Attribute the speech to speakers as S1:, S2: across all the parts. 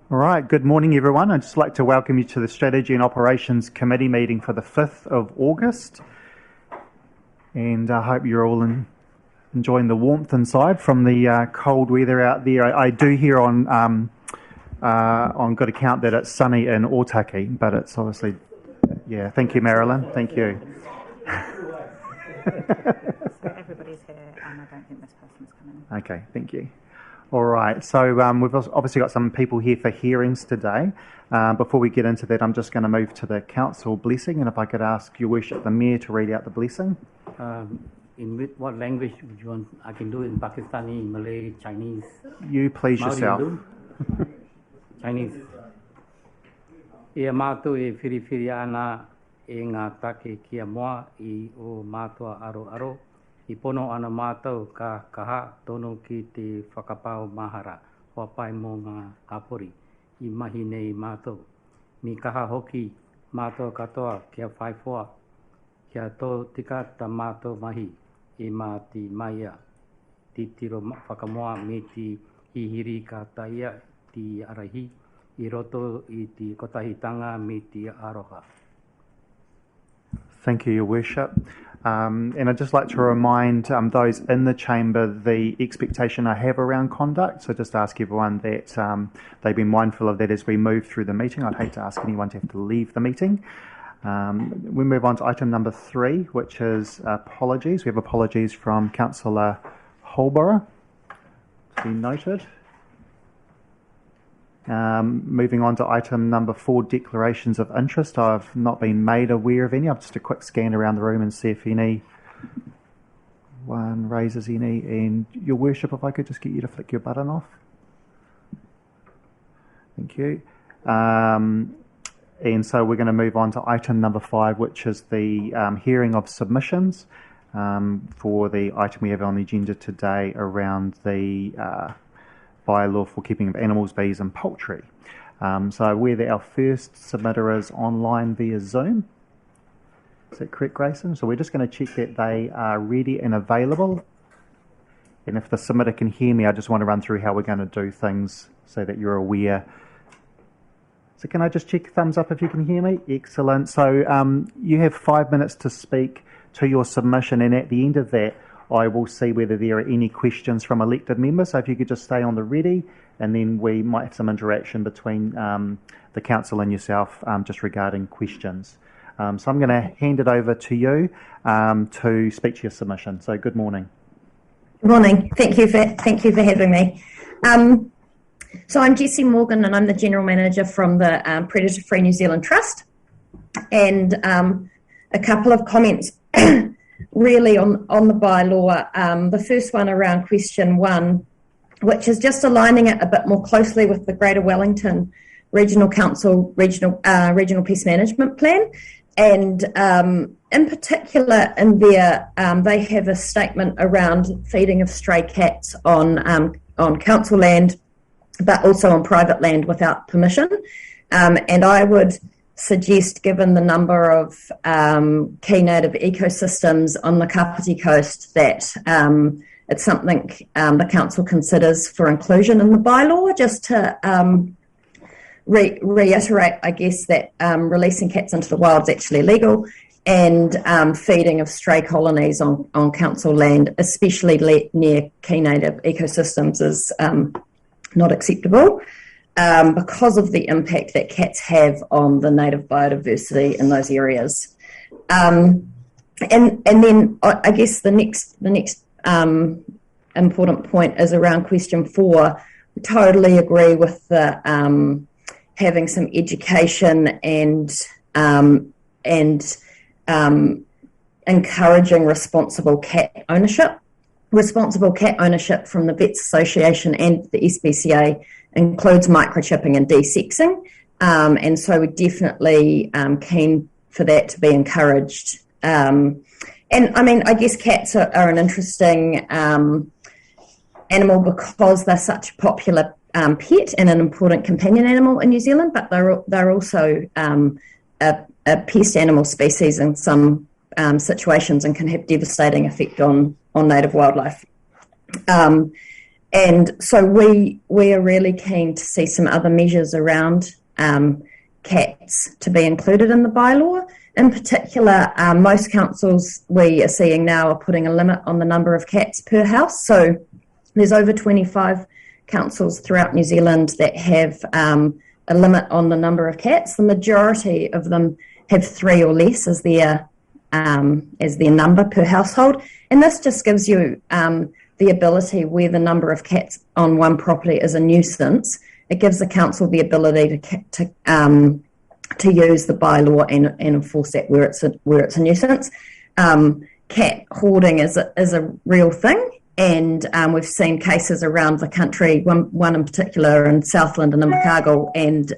S1: All right, good morning everyone. I'd just like to welcome you to the Strategy and Operations Committee meeting for the 5th of August. And I hope you're all enjoying the warmth inside from the cold weather out there. I do hear on good account that it's sunny in Otaki, but it's obviously, yeah, thank you Marilyn, thank you.
S2: So everybody's here and I don't think this person's coming.
S1: Okay, thank you. All right, so we've obviously got some people here for hearings today. Before we get into that, I'm just going to move to the council blessing, and if I could ask Your Worship the Mayor to read out the blessing.
S3: In what language would you want? I can do it in Pakistani, Malay, Chinese.
S1: You please
S3: Maori
S1: yourself.
S3: Chinese. Ia mātou e whiriwhiri ana e ngā take kia moa I o mātua aro aro. I pono ana mātou ka kaha tono ki te whakapau mahara hoa pai mō ngā hapori I mahi nei mātou. Mi kaha hoki mātou katoa kia whaifoa kia tō tika ta mātou mahi I mā ti maia. Ti tiro whakamoa me ti hihiri ka taia ti arahi I roto I ti kotahitanga me ti aroha.
S1: Thank you, Your Worship. And I'd just like to remind those in the chamber the expectation I have around conduct. So just ask everyone that they be mindful of that as we move through the meeting. I'd hate to ask anyone to have to leave the meeting. We move on to item number 3, which is apologies. We have apologies from Councillor Holborough to be noted. Moving on to item number 4, declarations of interest. I've not been made aware of any. I'll just a quick scan around the room and see if anyone raises any. And Your Worship, if I could just get you to flick your button off. Thank you. And so we're going to move on to item number 5, which is the hearing of submissions for the item we have on the agenda today around the Bylaw for keeping of animals, bees and poultry. So whether our first submitter is online via Zoom. Is that correct, Grayson? So we're just going to check that they are ready and available. And if the submitter can hear me, I just want to run through how we're going to do things so that you're aware. So can I just check thumbs up if you can hear me? Excellent. So you have 5 minutes to speak to your submission, and at the end of that, I will see whether there are any questions from elected members. So if you could just stay on the ready, and then we might have some interaction between the council and yourself just regarding questions. So I'm going to hand it over to you to speak to your submission. So good morning.
S4: Good morning. Thank you for having me. So I'm Jessie Morgan, and I'm the General Manager from the Predator Free New Zealand Trust. And a couple of comments really on the bylaw. The first one around question 1, which is just aligning it a bit more closely with the Greater Wellington Regional Council Regional Pest Management Plan. And in particular in there, they have a statement around feeding of stray cats on council land, but also on private land without permission. And I would suggest, given the number of key native ecosystems on the Kapiti coast, that it's something the council considers for inclusion in the bylaw, just to reiterate, I guess, that releasing cats into the wild is actually illegal, and feeding of stray colonies on council land, especially near key native ecosystems, is not acceptable. Because of the impact that cats have on the native biodiversity in those areas. And then I guess the next important point is around question 4. We totally agree with the having some education and encouraging responsible cat ownership. Responsible cat ownership from the Vets Association and the SPCA includes microchipping and desexing, and so we're definitely keen for that to be encouraged. And I mean, I guess cats are an interesting animal because they're such a popular pet and an important companion animal in New Zealand, but they're also a pest animal species in some situations and can have devastating effect on native wildlife. And And so we are really keen to see some other measures around cats to be included in the bylaw. In particular, most councils we are seeing now are putting a limit on the number of cats per house. So there's over 25 councils throughout New Zealand that have a limit on the number of cats. The majority of them have 3 or less as their number per household. And this just gives you the ability, where the number of cats on one property is a nuisance, it gives the council the ability to use the bylaw and enforce that where it's a nuisance. Cat hoarding is a real thing, and we've seen cases around the country. One in particular in Southland and Invercargill, and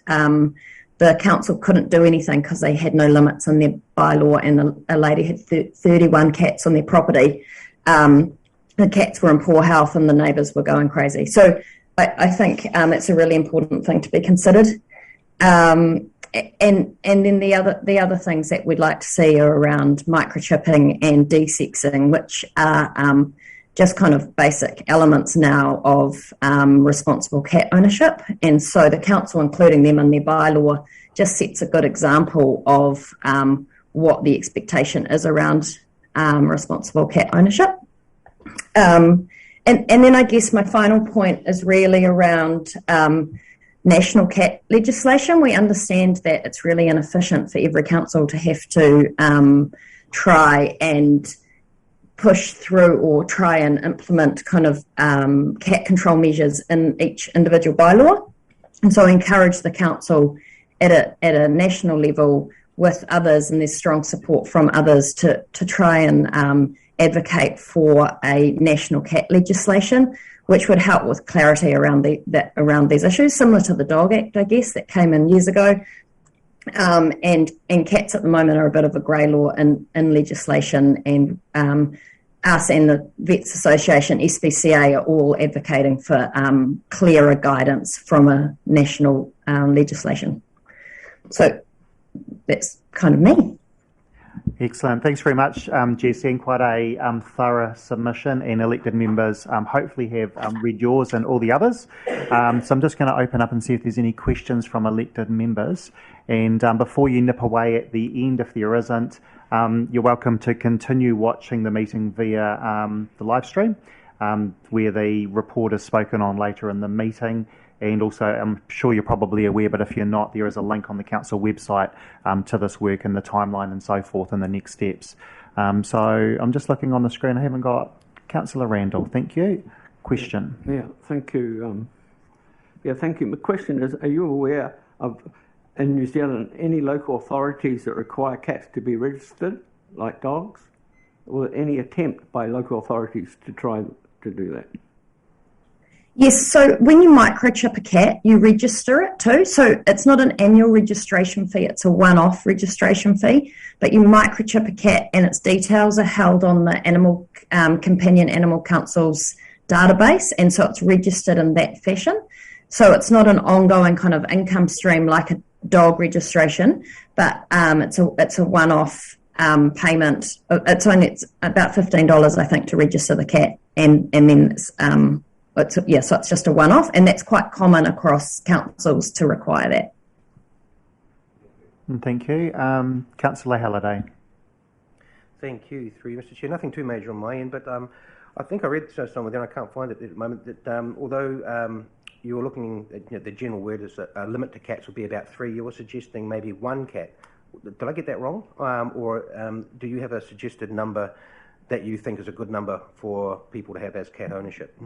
S4: the council couldn't do anything because they had no limits in their bylaw, and a lady had 31 cats on their property. The cats were in poor health and the neighbours were going crazy. So I think it's a really important thing to be considered. And then the other things that we'd like to see are around microchipping and desexing, which are just kind of basic elements now of responsible cat ownership. And so the council including them in their bylaw just sets a good example of what the expectation is around responsible cat ownership. And then I guess my final point is really around national cat legislation. We understand that it's really inefficient for every council to have to try and push through or try and implement kind of cat control measures in each individual bylaw. And so I encourage the council at a national level with others, and there's strong support from others to try and advocate for a national cat legislation, which would help with clarity around these issues, similar to the Dog Act, I guess, that came in years ago. And cats at the moment are a bit of a grey law in legislation, and us and the Vets Association, SPCA, are all advocating for clearer guidance from a national legislation. So that's kind of me.
S1: Excellent. Thanks very much, Jessie, and quite a thorough submission, and elected members hopefully have read yours and all the others. So I'm just going to open up and see if there's any questions from elected members. And before you nip away at the end, if there isn't, you're welcome to continue watching the meeting via the live stream, where the report is spoken on later in the meeting. And also, I'm sure you're probably aware, but if you're not, there is a link on the council website to this work and the timeline and so forth and the next steps. So I'm just looking on the screen. I haven't got Councillor Randall. Thank you. Question.
S5: Yeah, thank you. Thank you. My question is, are you aware of, in New Zealand, any local authorities that require cats to be registered, like dogs? Or any attempt by local authorities to try to do that?
S4: Yes, so when you microchip a cat, you register it too. So it's not an annual registration fee, it's a one-off registration fee. But you microchip a cat and its details are held on the Animal Companion Animal Council's database, and so it's registered in that fashion. So it's not an ongoing kind of income stream like a dog registration, but it's a one-off payment. It's about $15, I think, to register the cat, and then so it's just a one-off, and that's quite common across councils to require that.
S1: Thank you. Councillor Halliday.
S6: Thank you, through you, Mr. Chair. Nothing too major on my end, but I think I read somewhere there, and I can't find it at the moment, that although you were looking at the general word is a limit to cats would be about 3, you were suggesting maybe 1 cat. Did I get that wrong? Or do you have a suggested number that you think is a good number for people to have as cat ownership?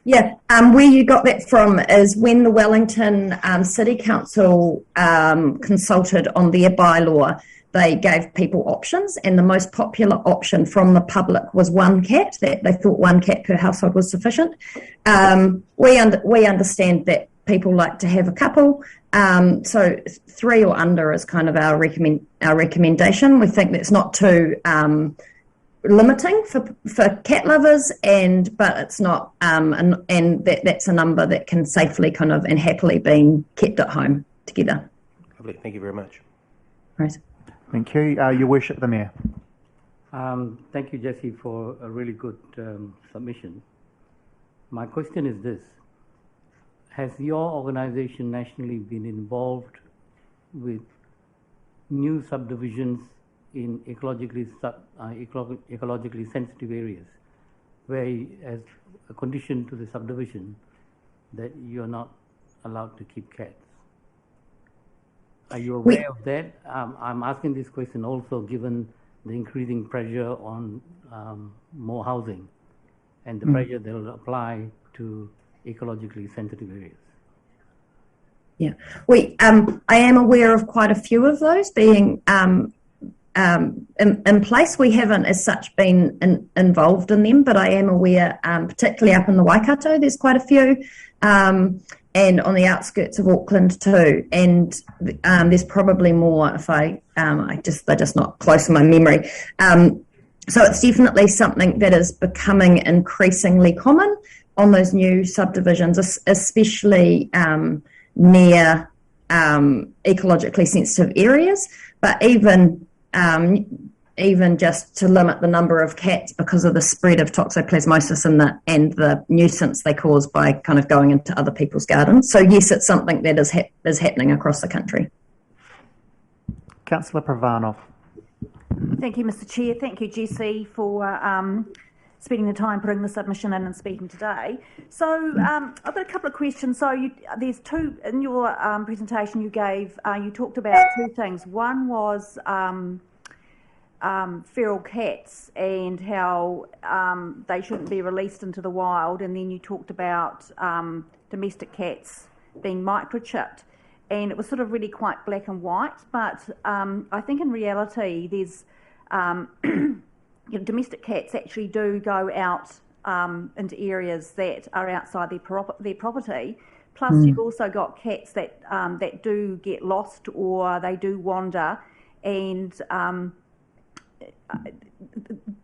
S4: Yeah, where you got that from is when the Wellington City Council consulted on their bylaw, they gave people options, and the most popular option from the public was 1 cat, that they thought 1 cat per household was sufficient. We understand that people like to have a couple, so 3 or under is kind of our recommendation. We think that's not too limiting for cat lovers, but it's not, and that's a number that can safely kind of and happily be kept at home together.
S6: Lovely, thank you very much.
S4: Right.
S1: Thank you. Your Worship, the Mayor.
S3: Thank you, Jessie, for a really good submission. My question is this. Has your organization nationally been involved with new subdivisions in ecologically sensitive areas, where as a condition to the subdivision that you're not allowed to keep cats? Are you aware of that? I'm asking this question also given the increasing pressure on more housing and the pressure that will apply to ecologically sensitive areas.
S4: Yeah, I am aware of quite a few of those being in place. We haven't as such been involved in them, but I am aware, particularly up in the Waikato, there's quite a few, and on the outskirts of Auckland too. And there's probably more if they're just not close in my memory. So it's definitely something that is becoming increasingly common on those new subdivisions, especially near ecologically sensitive areas, but even just to limit the number of cats because of the spread of toxoplasmosis and the nuisance they cause by kind of going into other people's gardens. So yes, it's something that is happening across the country.
S1: Councillor Pravanov.
S2: Thank you, Mr. Chair. Thank you, Jessie, for spending the time putting the submission in and speaking today. So I've got a couple of questions. So there's two in your presentation you gave. You talked about two things. One was feral cats and how they shouldn't be released into the wild, and then you talked about domestic cats being microchipped. And it was sort of really quite black and white, but I think in reality there's domestic cats actually do go out into areas that are outside their property. Plus, you've also got cats that do get lost or they do wander, and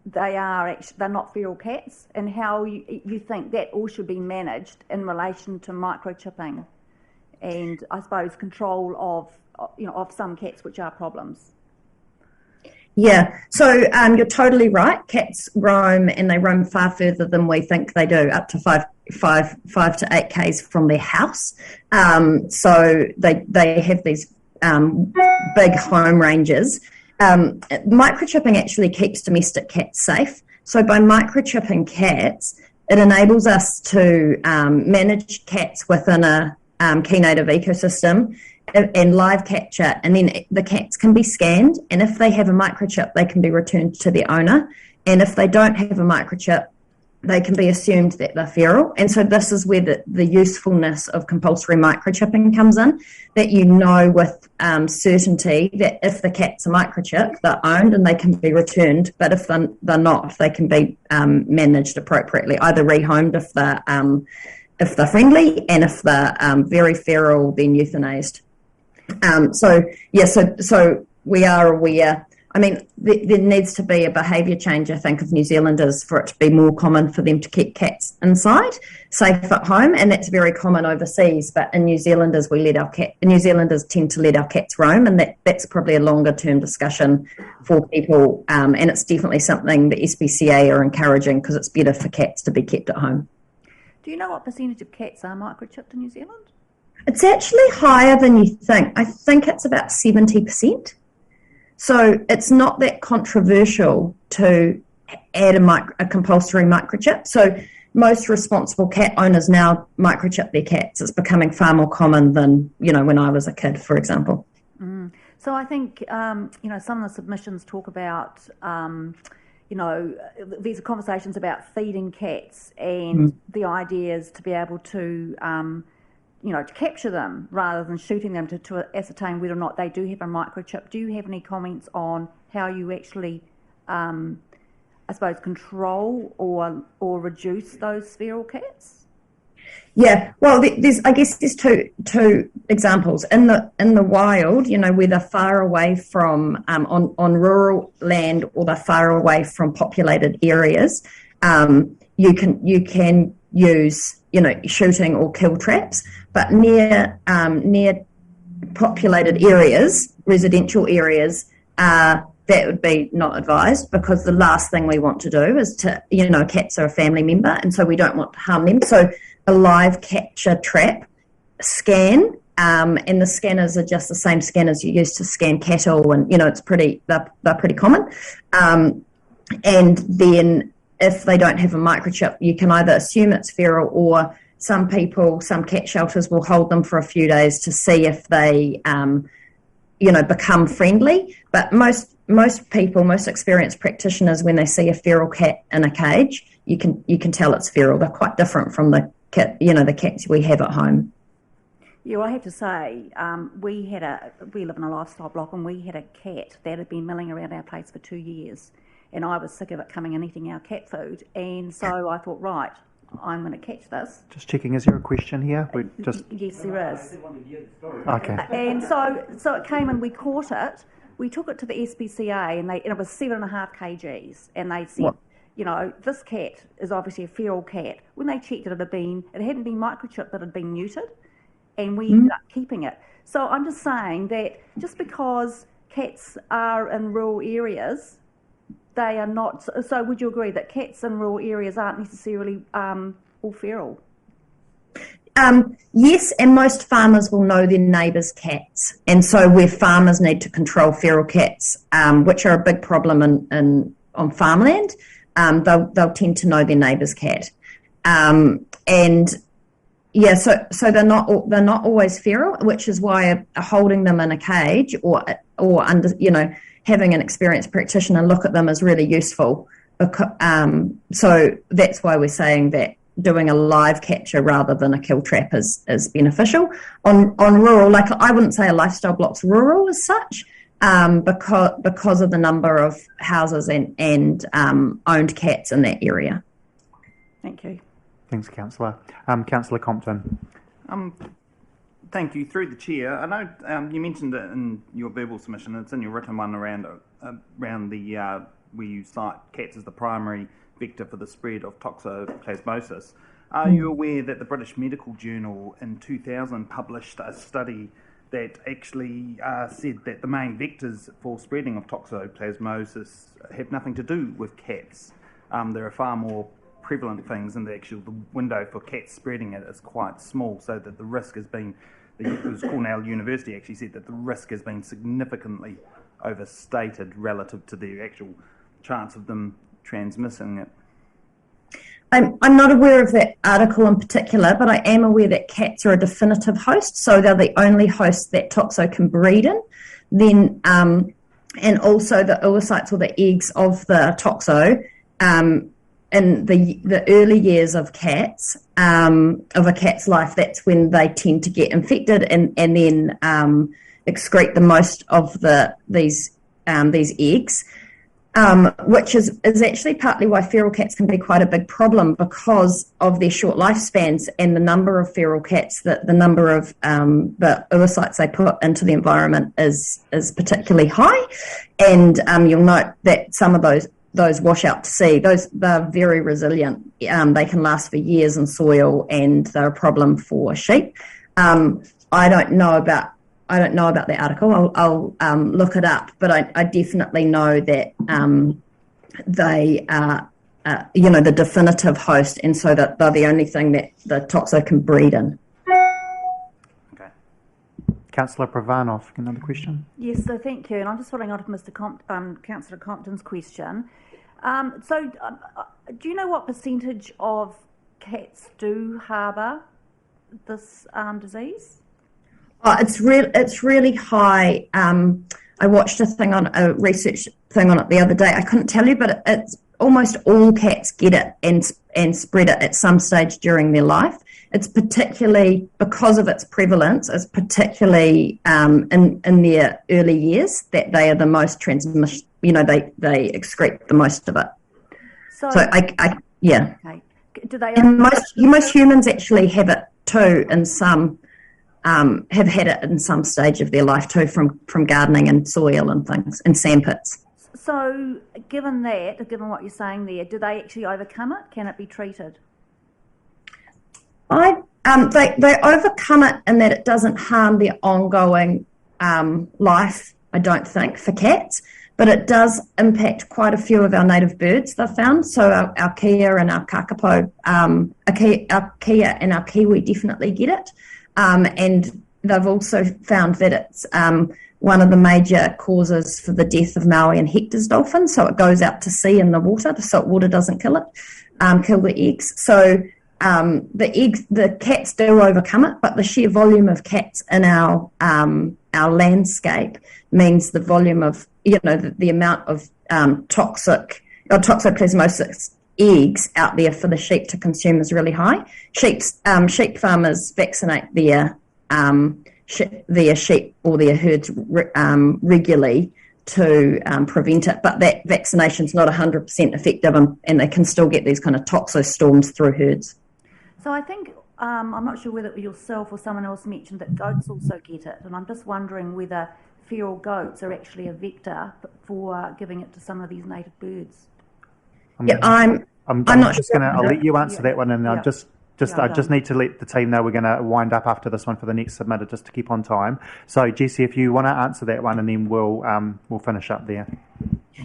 S2: they're not feral cats. And how you think that all should be managed in relation to microchipping, and I suppose control of some cats which are problems.
S4: Yeah, so you're totally right. Cats roam, and they roam far further than we think they do, up to 5 to 8 k's from their house. So they have these big home ranges. Microchipping actually keeps domestic cats safe. So by microchipping cats, it enables us to manage cats within a key native ecosystem and live capture, and then the cats can be scanned, and if they have a microchip they can be returned to their owner, and if they don't have a microchip they can be assumed that they're feral. And so this is where the usefulness of compulsory microchipping comes in, that you know with certainty that if the cat's a microchip they're owned and they can be returned, but if they're not they can be managed appropriately, either rehomed if they're friendly, and if they're very feral then euthanized. So we are aware. I mean, there needs to be a behaviour change, I think, of New Zealanders for it to be more common for them to keep cats inside, safe at home, and that's very common overseas. But in New Zealanders, New Zealanders tend to let our cats roam, and that's probably a longer term discussion for people. And it's definitely something the SPCA are encouraging because it's better for cats to be kept at home.
S2: Do you know what percentage of cats are microchipped in New Zealand?
S4: It's actually higher than you think. I think it's about 70%. So it's not that controversial to add a compulsory microchip. So most responsible cat owners now microchip their cats. It's becoming far more common than, when I was a kid, for example.
S2: So I think, some of the submissions talk about, these are conversations about feeding cats, and the idea is to be able to to capture them rather than shooting them to ascertain whether or not they do have a microchip. Do you have any comments on how you actually, control or reduce those feral cats?
S4: Yeah, well, there's two examples in the wild. Where they're far away from on rural land, or they're far away from populated areas. You can use shooting or kill traps, but near populated areas, residential areas, that would be not advised, because the last thing we want to do is to, cats are a family member, and so we don't want to harm them. So a live capture trap scan, and the scanners are just the same scanners you use to scan cattle, and they're pretty common. And then if they don't have a microchip, you can either assume it's feral, or some cat shelters will hold them for a few days to see if they become friendly. But most people, most experienced practitioners, when they see a feral cat in a cage, you can tell it's feral. They're quite different from the cats we have at home.
S2: Yeah, well, I have to say, we live in a lifestyle block, and we had a cat that had been milling around our place for 2 years, and I was sick of it coming and eating our cat food, and so I thought, right, I'm going to catch this.
S1: Just checking, is there a question here?
S2: Yes, there is.
S1: Okay.
S2: And so it came, and we caught it. We took it to the SPCA, and it was 7.5 kgs, and they said, this cat is obviously a feral cat. When they checked it, it hadn't been microchipped, but it had been neutered, and we ended up keeping it. So I'm just saying that just because cats are in rural areas, they are not. So would you agree that cats in rural areas aren't necessarily all feral?
S4: Yes, and most farmers will know their neighbours' cats, and so where farmers need to control feral cats, which are a big problem on farmland, they'll tend to know their neighbour's cat, and yeah, so they're not always feral, which is why holding them in a cage or under having an experienced practitioner look at them is really useful. So that's why we're saying that doing a live capture rather than a kill trap is beneficial. On rural, like I wouldn't say a lifestyle block's rural as such, because of the number of houses and owned cats in that area.
S2: Thank you.
S1: Thanks, Councillor. Councillor Compton.
S7: Thank you. Through the chair, I know you mentioned it in your verbal submission. It's in your written one around the where you cite cats as the primary vector for the spread of toxoplasmosis. Are you aware that the British Medical Journal in 2000 published a study that actually said that the main vectors for spreading of toxoplasmosis have nothing to do with cats? There are far more prevalent things, and the window for cats spreading it is quite small, so that the risk has been, it was Cornell University actually said that the risk has been significantly overstated relative to the actual chance of them transmitting it.
S4: I'm not aware of that article in particular, but I am aware that cats are a definitive host, so they're the only host that toxo can breed in. Then, and also the oocytes or the eggs of the toxo, in the early years of cats, of a cat's life, that's when they tend to get infected and then excrete the most of these eggs. Which is actually partly why feral cats can be quite a big problem, because of their short lifespans and the number of feral cats, the number of the oocytes they put into the environment is particularly high, and you'll note that some of those wash out to sea. They're very resilient. They can last for years in soil, and they're a problem for sheep. I don't know about the article. I'll look it up, but I definitely know that they are, the definitive host, and so that they're the only thing that the toxo can breed in.
S7: Okay.
S1: Councillor Pravanov, another question?
S2: Yes, so thank you. And I'm just following on from Councillor Compton's question. Do you know what percentage of cats do harbour this disease?
S4: Oh, it's really high. I watched a research thing on it the other day. I couldn't tell you, but it's almost all cats get it and spread it at some stage during their life. It's particularly because of its prevalence. It's particularly in their early years that they are the most transmission. They excrete the most of it. So yeah.
S2: Okay. Do they?
S4: And most humans actually have it too, and some have had it in some stage of their life too, from gardening and soil and things and sandpits.
S2: So, given what you're saying there, do they actually overcome it? Can it be treated?
S4: They overcome it in that it doesn't harm their ongoing life, I don't think, for cats. but it does impact quite a few of our native birds, they've found. So our kia and our kakapo, our kia and our kiwi definitely get it. And they've also found that it's one of the major causes for the death of Maui and Hector's dolphin. So it goes out to sea in the water. The salt water doesn't kill it, kill the eggs. So the cats do overcome it, but the sheer volume of cats in our landscape means the volume of, the amount of toxoplasmosis eggs out there for the sheep to consume is really high. Sheep farmers vaccinate their sheep or their herds regularly to prevent it, but that vaccination's not 100% effective, and they can still get these kind of toxostorms through herds.
S2: So I think, I'm not sure whether yourself or someone else mentioned that goats also get it, and I'm just wondering whether feral goats are actually a vector for giving it to some of these native birds.
S4: I'm not
S1: just
S4: sure.
S1: I'll let you answer that one, and
S2: Yeah.
S1: I just need to let the team know we're going to wind up after this one for the next submitter, just to keep on time. So Jessie, if you want to answer that one, and then we'll finish up there.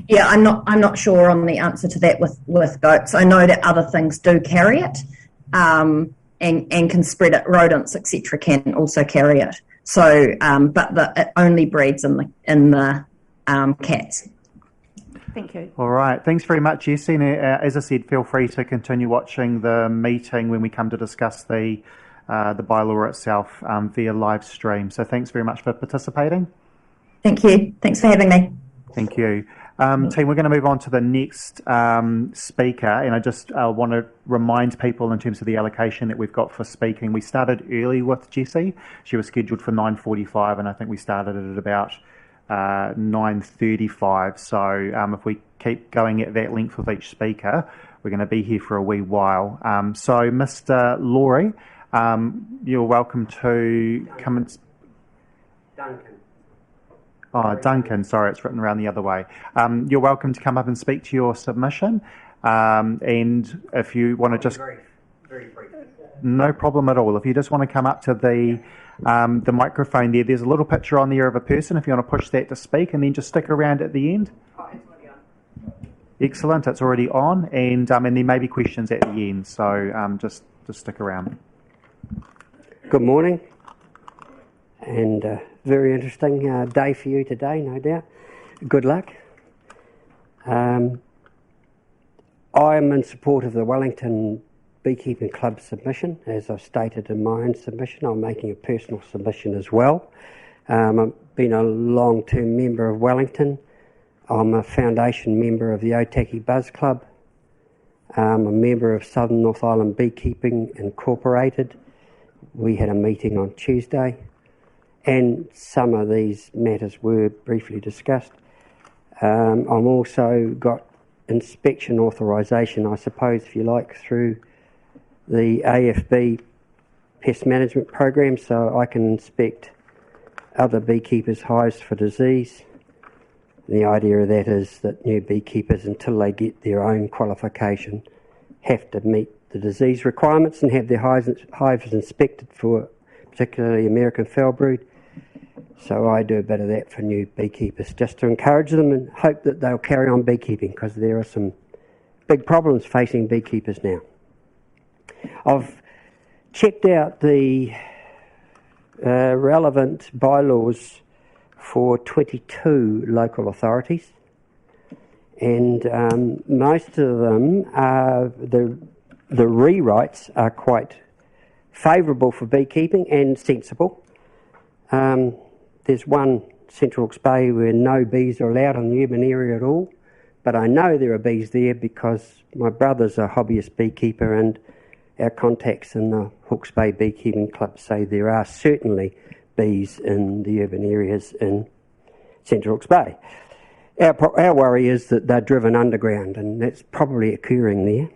S4: Yeah, I'm not sure on the answer to that with goats. I know that other things do carry it, and can spread it. Rodents, etc., can also carry it. So, but it only breeds in the cats.
S2: Thank you.
S1: All right. Thanks very much, Jessie. And, as I said, feel free to continue watching the meeting when we come to discuss the bylaw itself via live stream. So thanks very much for participating.
S4: Thank you. Thanks for having me.
S1: Thank you. Team, we're going to move on to the next speaker, and I just want to remind people in terms of the allocation that we've got for speaking. We started early with Jessie. She was scheduled for 9:45, and I think we started at about 9:35. So if we keep going at that length with each speaker, we're going to be here for a wee while. So Mr. Laurie, you're welcome to come and... Duncan, sorry, it's written around the other way. You're welcome to come up and speak to your submission. And if you want to just... Very brief. No problem at all. If you just want to come up to the microphone there's a little picture on there of a person, if you want to push that to speak, and then just stick around at the end.
S8: Oh, it's already on.
S1: Excellent, it's already on, and there may be questions at the end, so just stick around.
S8: Good morning, and very interesting day for you today, no doubt. Good luck. I am in support of the Wellington Beekeeping Club submission. As I've stated in my own submission, I'm making a personal submission as well. I've been a long-term member of Wellington. I'm a foundation member of the Otaki Buzz Club. I'm a member of Southern North Island Beekeeping Incorporated. We had a meeting on Tuesday, and some of these matters were briefly discussed. I'm also got inspection authorisation, I suppose, if you like, through the AFB pest management program, so I can inspect other beekeepers' hives for disease. The idea of that is that new beekeepers, until they get their own qualification, have to meet the disease requirements and have their hives inspected for particularly American foul brood. So I do a bit of that for new beekeepers, just to encourage them and hope that they'll carry on beekeeping, because there are some big problems facing beekeepers now. I've checked out the relevant bylaws for 22 local authorities, and most of them are the rewrites are quite favourable for beekeeping and sensible. There's one, Central Hawke's Bay, where no bees are allowed in the urban area at all, but I know there are bees there because my brother's a hobbyist beekeeper, and our contacts in the Hawke's Bay Beekeeping Club say there are certainly bees in the urban areas in Central Hawke's Bay. Our worry is that they're driven underground, and that's probably occurring there.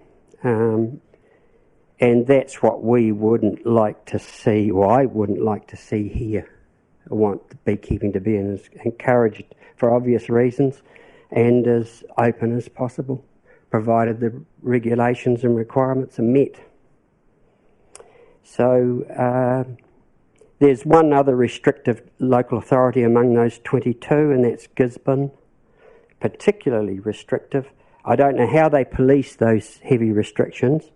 S8: And that's what we wouldn't like to see, or I wouldn't like to see here. I want the beekeeping to be encouraged for obvious reasons and as open as possible, provided the regulations and requirements are met. So there's one other restrictive local authority among those 22, and that's Gisborne. particularly restrictive. I don't know how they police those heavy restrictions,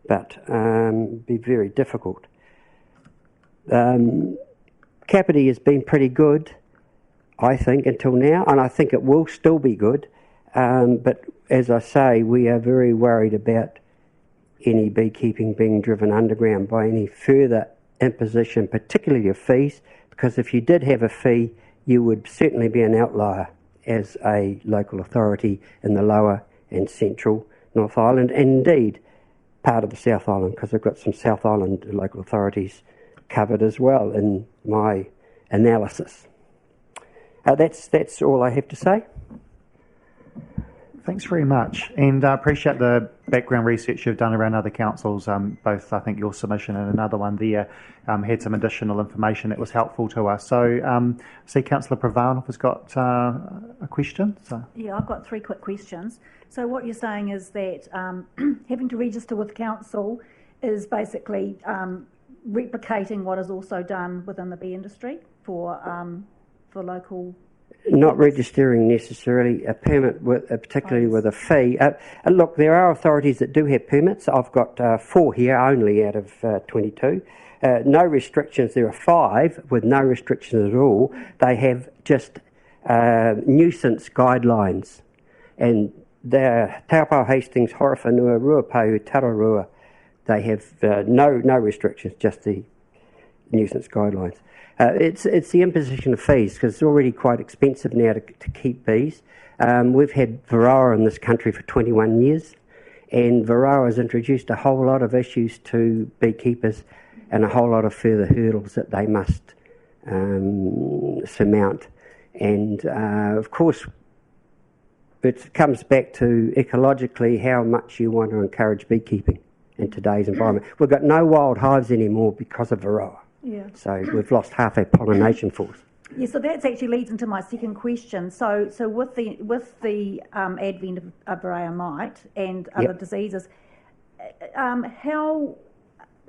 S8: but be very difficult. Capity has been pretty good, I think, until now, and I think it will still be good. But as I say, we are very worried about any beekeeping being driven underground by any further imposition, particularly of fees, because if you did have a fee, you would certainly be an outlier as a local authority in the lower and central North Island, and indeed part of the South Island, because I've got some South Island local authorities covered as well in my analysis. That's all I have to say.
S1: Thanks very much, and I appreciate the background research you've done around other councils. Both, I think, your submission and another one there had some additional information that was helpful to us. So, see, Councillor Pravanov has got a question. So.
S2: Yeah, I've got 3 quick questions. So what you're saying is that having to register with council is basically replicating what is also done within the bee industry for local.
S8: Not registering necessarily a permit, particularly with a fee. Look, there are authorities that do have permits. I've got 4 here only out of 22. No restrictions. There are 5 with no restrictions at all. They have just nuisance guidelines, and they're Taupau, Hastings, Horowhenua, Ruapehu, Tararua. They have no restrictions, just the nuisance guidelines. It's the imposition of fees, because it's already quite expensive now to keep bees. We've had Varroa in this country for 21 years, and Varroa has introduced a whole lot of issues to beekeepers and a whole lot of further hurdles that they must surmount. And of course, it comes back to ecologically how much you want to encourage beekeeping in today's environment. We've got no wild hives anymore because of Varroa.
S2: Yeah.
S8: So we've lost half our pollination force.
S2: Yeah, so that actually leads into my second question. So with the advent of Varroa mite and other diseases, how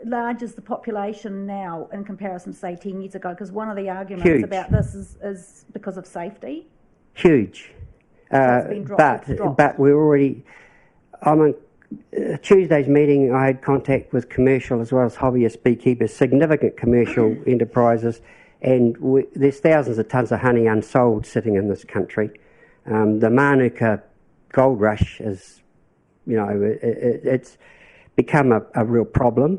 S2: large is the population now in comparison to, say, 10 years ago? Because one of the arguments about this is because of safety.
S8: Huge.
S2: It's been dropped.
S8: But we're already... Tuesday's meeting, I had contact with commercial as well as hobbyist beekeepers, significant commercial enterprises, and there's thousands of tonnes of honey unsold sitting in this country. The Manuka gold rush is, it's become a real problem.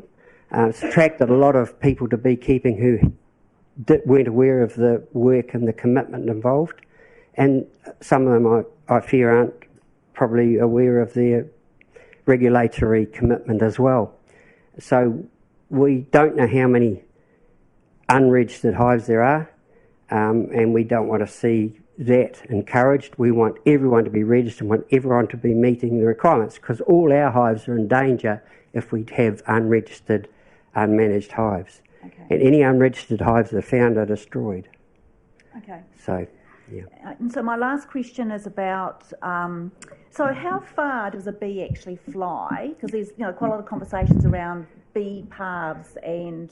S8: It's attracted a lot of people to beekeeping who weren't aware of the work and the commitment involved, and some of them, I fear, aren't probably aware of their regulatory commitment as well. So we don't know how many unregistered hives there are, and we don't want to see that encouraged. We want everyone to be registered, want everyone to be meeting the requirements, because all our hives are in danger if we have unregistered, unmanaged hives.
S2: Okay.
S8: And any unregistered hives that are found are destroyed.
S2: Okay.
S8: So, yeah.
S2: And so my last question is about, so how far does a bee actually fly? Because there's quite a lot of conversations around bee paths and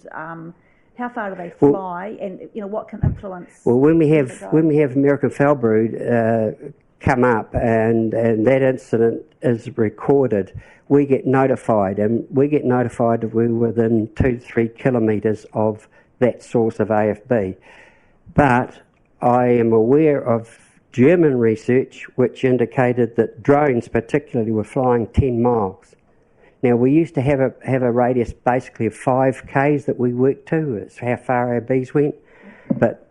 S2: how far do they fly, and what can influence?
S8: Well, when we have American foulbrood come up and that incident is recorded, we get notified, and we get notified if we're within 2 to 3 kilometres of that source of AFB. But I am aware of German research which indicated that drones particularly were flying 10 miles. Now, we used to have a radius basically of 5 k's that we worked to. It's how far our bees went, but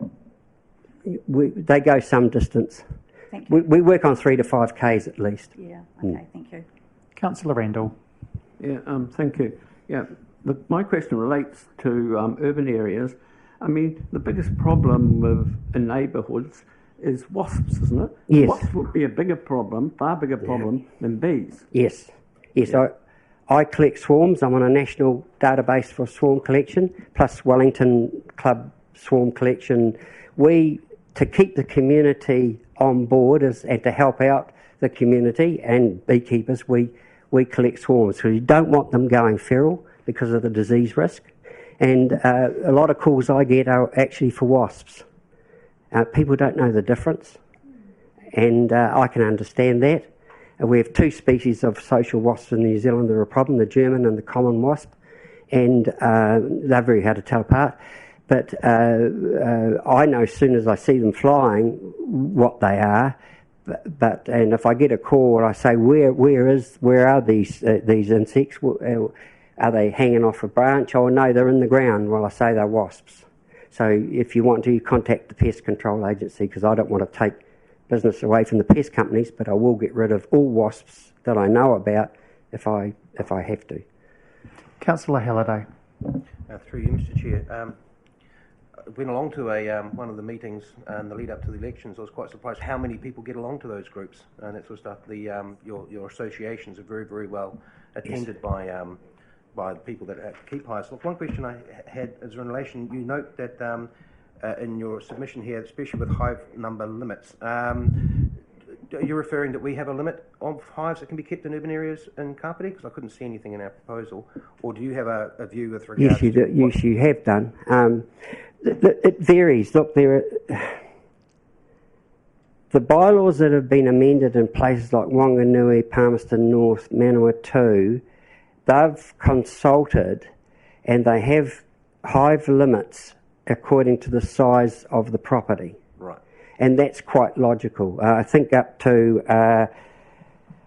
S8: they go some distance.
S2: Thank you.
S8: We work on 3 to 5 k's at least.
S2: Yeah, okay, thank you.
S1: Councillor Randall.
S5: Yeah, thank you. Yeah, my question relates to urban areas. I mean, the biggest problem in neighbourhoods is wasps, isn't it?
S8: Yes.
S5: Wasps would be a bigger problem, far bigger problem than bees.
S8: Yes. Yeah. I collect swarms. I'm on a national database for swarm collection, plus Wellington Club swarm collection. To keep the community on board and to help out the community and beekeepers, we collect swarms. So you don't want them going feral because of the disease risk. And a lot of calls I get are actually for wasps. People don't know the difference. and I can understand that. We have two species of social wasps in New Zealand that are a problem, the German and the common wasp, and they're very hard to tell apart. But I know as soon as I see them flying what they are. And if I get a call and I say, where are these insects? Are they hanging off a branch? Oh no, they're in the ground. Well, I say they're wasps. So if you want to, contact the pest control agency, because I don't want to take business away from the pest companies, but I will get rid of all wasps that I know about if I have to.
S1: Councillor Halliday.
S6: Through you, Mr. Chair. I went along to one of the meetings in the lead up to the elections. I was quite surprised how many people get along to those groups and that sort of stuff. Your associations are very, very well attended by the people that keep hives. Look, one question I had is in relation. You note that in your submission here, especially with hive number limits. You're referring that we have a limit of hives that can be kept in urban areas in Kapiti? Because I couldn't see anything in our proposal. Or do you have a view with regards
S8: Yes, you do. Yes, you have done. It varies. Look, the bylaws that have been amended in places like Wanganui, Palmerston North, Manawatu, they've consulted and they have hive limits according to the size of the property.
S6: Right.
S8: And that's quite logical. I think up to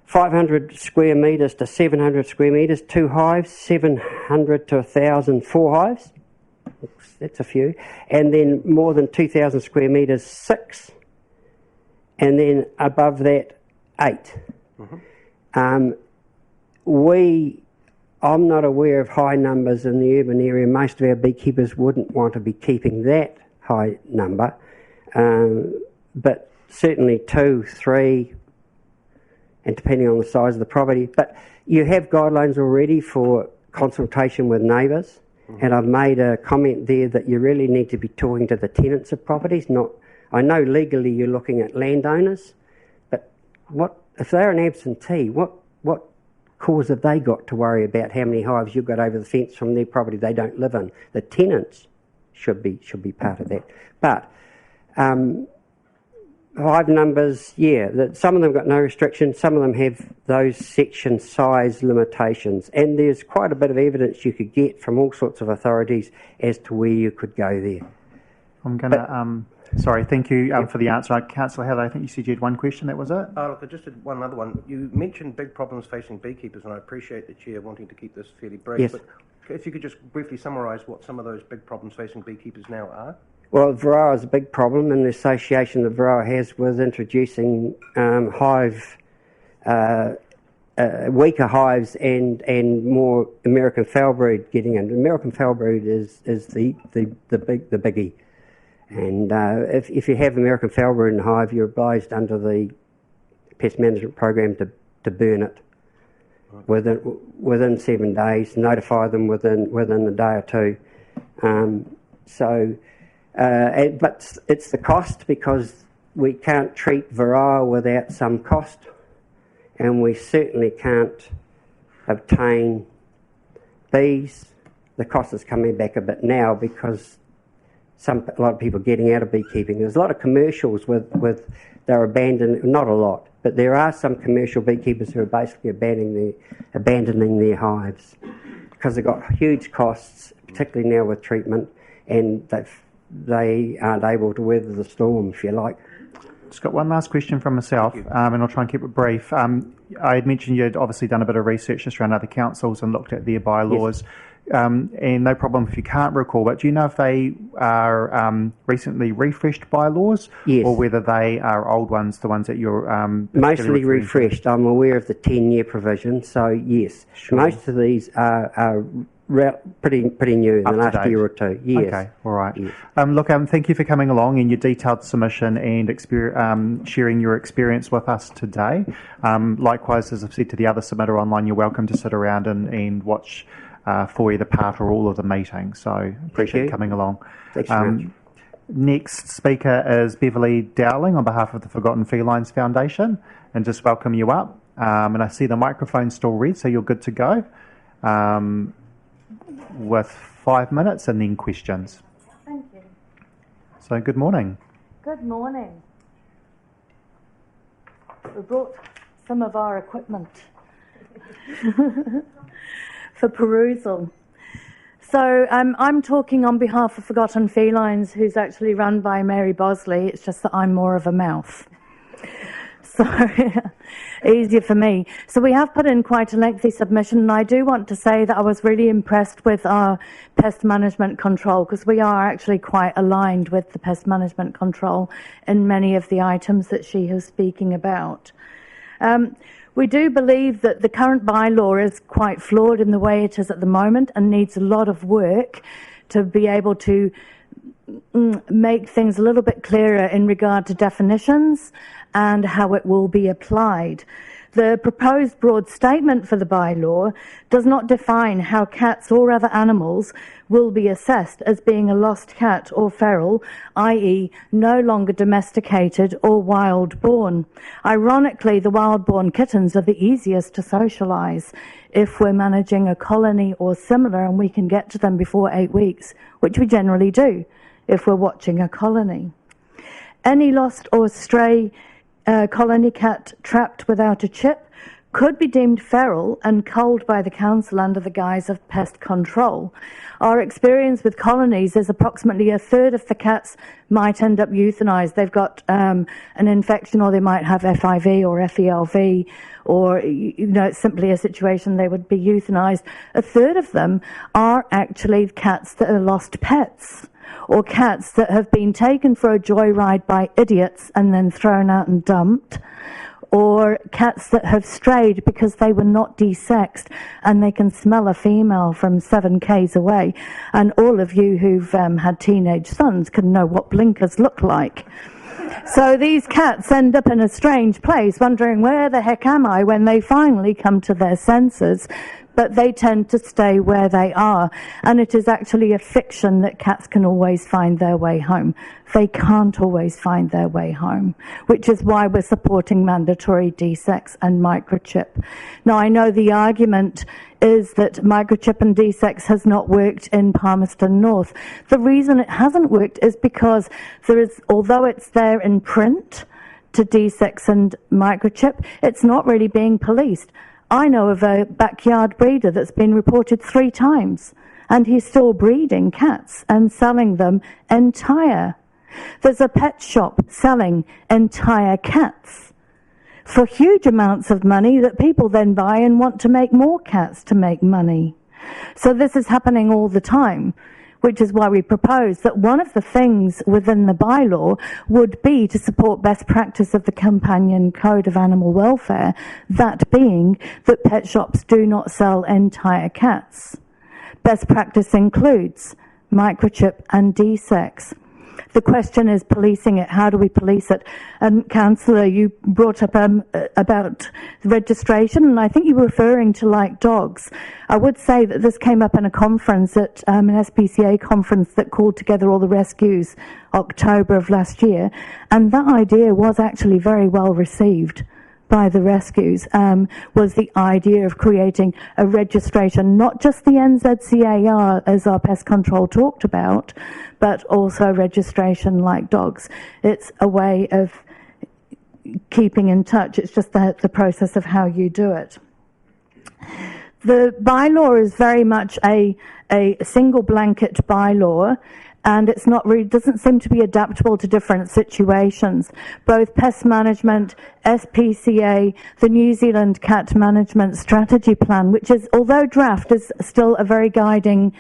S8: 500 square metres to 700 square metres, 2 hives, 700 to 1,000, 4 hives. That's a few. And then more than 2,000 square metres, 6. And then above that, 8. Mm-hmm. I'm not aware of high numbers in the urban area. Most of our beekeepers wouldn't want to be keeping that high number. But certainly 2, 3, and depending on the size of the property. But you have guidelines already for consultation with neighbours. And I've made a comment there that you really need to be talking to the tenants of properties. I know legally you're looking at landowners, but if they're an absentee? What cause have they got to worry about how many hives you've got over the fence from their property they don't live in? The tenants should be part of that. But hive numbers, some of them got no restrictions, some of them have those section size limitations, and there's quite a bit of evidence you could get from all sorts of authorities as to where you could go there.
S1: I'm going to, sorry, thank you for the answer. Councillor Halliday, I think you said you had one question, that was it?
S6: Look, I just did one other one. You mentioned big problems facing beekeepers, and I appreciate the Chair wanting to keep this fairly brief,
S8: yes.
S6: But if you could just briefly summarise what some of those big problems facing beekeepers now are.
S8: Well, Varroa is a big problem, and the association that Varroa has with introducing weaker hives and more American foulbrood getting in. American foulbrood is the biggie, and if you have American foulbrood in the hive, you're obliged under the pest management program to burn it within 7 days. Notify them within a day or two. But it's the cost, because we can't treat Varroa without some cost, and we certainly can't obtain bees. The cost is coming back a bit now because a lot of people are getting out of beekeeping. There's a lot of commercials with they're abandoned, not a lot, but there are some commercial beekeepers who are basically abandoning their hives because they've got huge costs, particularly now with treatment, and they aren't able to weather the storm, if you like.
S1: Just got one last question from myself, and I'll try and keep it brief. I had mentioned you'd obviously done a bit of research just around other councils and looked at their bylaws, and no problem if you can't recall, but do you know if they are recently refreshed bylaws,
S8: yes,
S1: or whether they are old ones, the ones that you're
S8: mostly refreshed? I'm aware of the 10-year provision, so yes, sure. Most of these are pretty new in the last year or two. Yes.
S1: Okay, all right.
S8: Yes.
S1: Look, thank you for coming along and your detailed submission and sharing your experience with us today. Likewise, as I've said to the other submitter online, you're welcome to sit around and watch for either part or all of the meeting. So appreciate you coming along.
S8: Thanks very much.
S1: Next speaker is Beverly Dowling on behalf of the Forgotten Felines Foundation, and just welcome you up. And I see the microphone's still red, so you're good to go. With 5 minutes and then questions.
S9: Thank you.
S1: So good morning.
S9: Good morning. We brought some of our equipment for perusal. So I'm talking on behalf of Forgotten Felines, who's actually run by Mary Bosley. It's just that I'm more of a mouth. So easier for me. So we have put in quite a lengthy submission, and I do want to say that I was really impressed with our pest management control, because we are actually quite aligned with the pest management control in many of the items that she was speaking about. We do believe that the current bylaw is quite flawed in the way it is at the moment and needs a lot of work to be able to make things a little bit clearer in regard to definitions and how it will be applied. The proposed broad statement for the bylaw does not define how cats or other animals will be assessed as being a lost cat or feral, i.e. no longer domesticated or wild-born. Ironically, the wild-born kittens are the easiest to socialise if we're managing a colony or similar, and we can get to them before 8 weeks, which we generally do if we're watching a colony. Any lost or stray colony cat trapped without a chip could be deemed feral and culled by the council under the guise of pest control. Our experience with colonies is approximately a third of the cats might end up euthanized. They've got an infection, or they might have FIV or FELV, or it's simply a situation they would be euthanized. A third of them are actually cats that are lost pets, or cats that have been taken for a joyride by idiots and then thrown out and dumped, or cats that have strayed because they were not desexed and they can smell a female from 7 k's away. And all of you who've had teenage sons can know what blinkers look like. So these cats end up in a strange place, wondering, where the heck am I, when they finally come to their senses. But they tend to stay where they are. And it is actually a fiction that cats can always find their way home. They can't always find their way home, which is why we're supporting mandatory desex and microchip. Now, I know the argument is that microchip and desex has not worked in Palmerston North. The reason it hasn't worked is because although it's there in print to desex and microchip, it's not really being policed. I know of a backyard breeder that's been reported 3 times, and he's still breeding cats and selling them entire. There's a pet shop selling entire cats for huge amounts of money that people then buy and want to make more cats to make money. So this is happening all the time, which is why we propose that one of the things within the bylaw would be to support best practice of the Companion Code of Animal Welfare, that being that pet shops do not sell entire cats. Best practice includes microchip and desex. The question is policing it. How do we police it? Councillor, you brought up about registration, and I think you were referring to like dogs. I would say that this came up in a conference, at an SPCA conference that called together all the rescues October of last year, and that idea was actually very well received by the rescues, was the idea of creating a registration, not just the NZCAR as our pest control talked about, but also registration like dogs. It's a way of keeping in touch. It's just the process of how you do it. The bylaw is very much a single blanket bylaw, and it's not really, doesn't seem to be adaptable to different situations. Both pest management, SPCA, the New Zealand Cat Management Strategy Plan, which is, although draft, is still a very guiding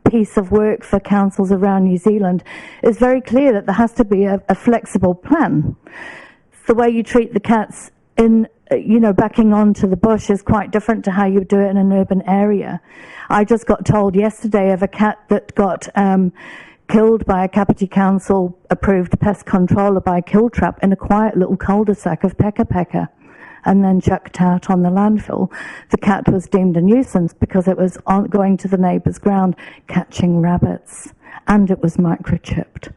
S9: piece of work for councils around New Zealand, is very clear that there has to be a flexible plan. The way you treat the cats in, backing onto the bush is quite different to how you do it in an urban area. I just got told yesterday of a cat that got killed by a Kapiti Council approved pest controller by kill trap in a quiet little cul-de-sac of Peka Peka, and then chucked out on the landfill. The cat was deemed a nuisance because it was going to the neighbour's ground catching rabbits, and it was microchipped.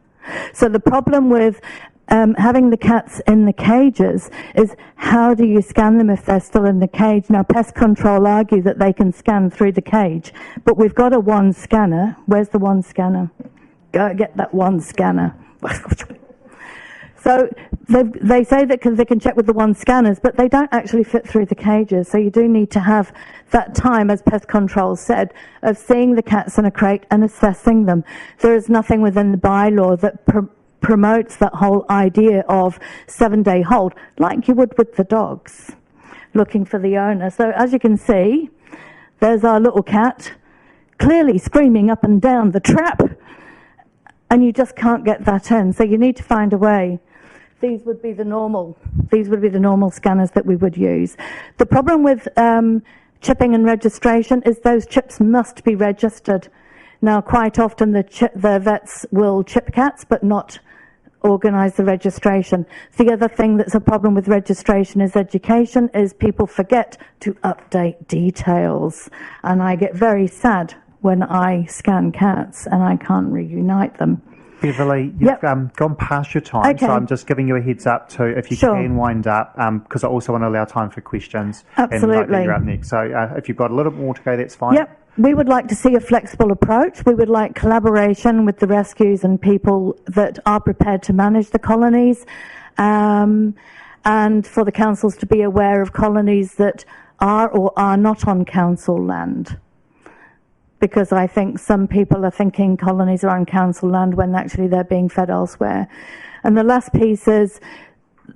S9: So the problem with having the cats in the cages is, how do you scan them if they're still in the cage? Now, pest control argue that they can scan through the cage, but we've got a one scanner. Where's the one scanner? Go get that one scanner. So they say that they can check with the one scanners, but they don't actually fit through the cages. So you do need to have that time, as pest control said, of seeing the cats in a crate and assessing them. There is nothing within the bylaw that promotes that whole idea of 7-day hold, like you would with the dogs, looking for the owner. So as you can see, there's our little cat, clearly screaming up and down the trap, and you just can't get that in. So you need to find a way. These would be the normal scanners that we would use. The problem with chipping and registration is those chips must be registered. Now, quite often the vets will chip cats, but not organise the registration. The other thing that's a problem with registration is education, is people forget to update details. And I get very sad when I scan cats and I can't reunite them.
S1: Beverly, you've gone past your time, so I'm just giving you a heads up to, if you can wind up, because I also want to allow time for questions.
S9: Absolutely.
S1: And you're up next. So if you've got a little bit more to go, that's fine.
S9: Yep. We would like to see a flexible approach. We would like collaboration with the rescues and people that are prepared to manage the colonies, and for the councils to be aware of colonies that are or are not on council land. Because I think some people are thinking colonies are on council land when actually they're being fed elsewhere. And the last piece is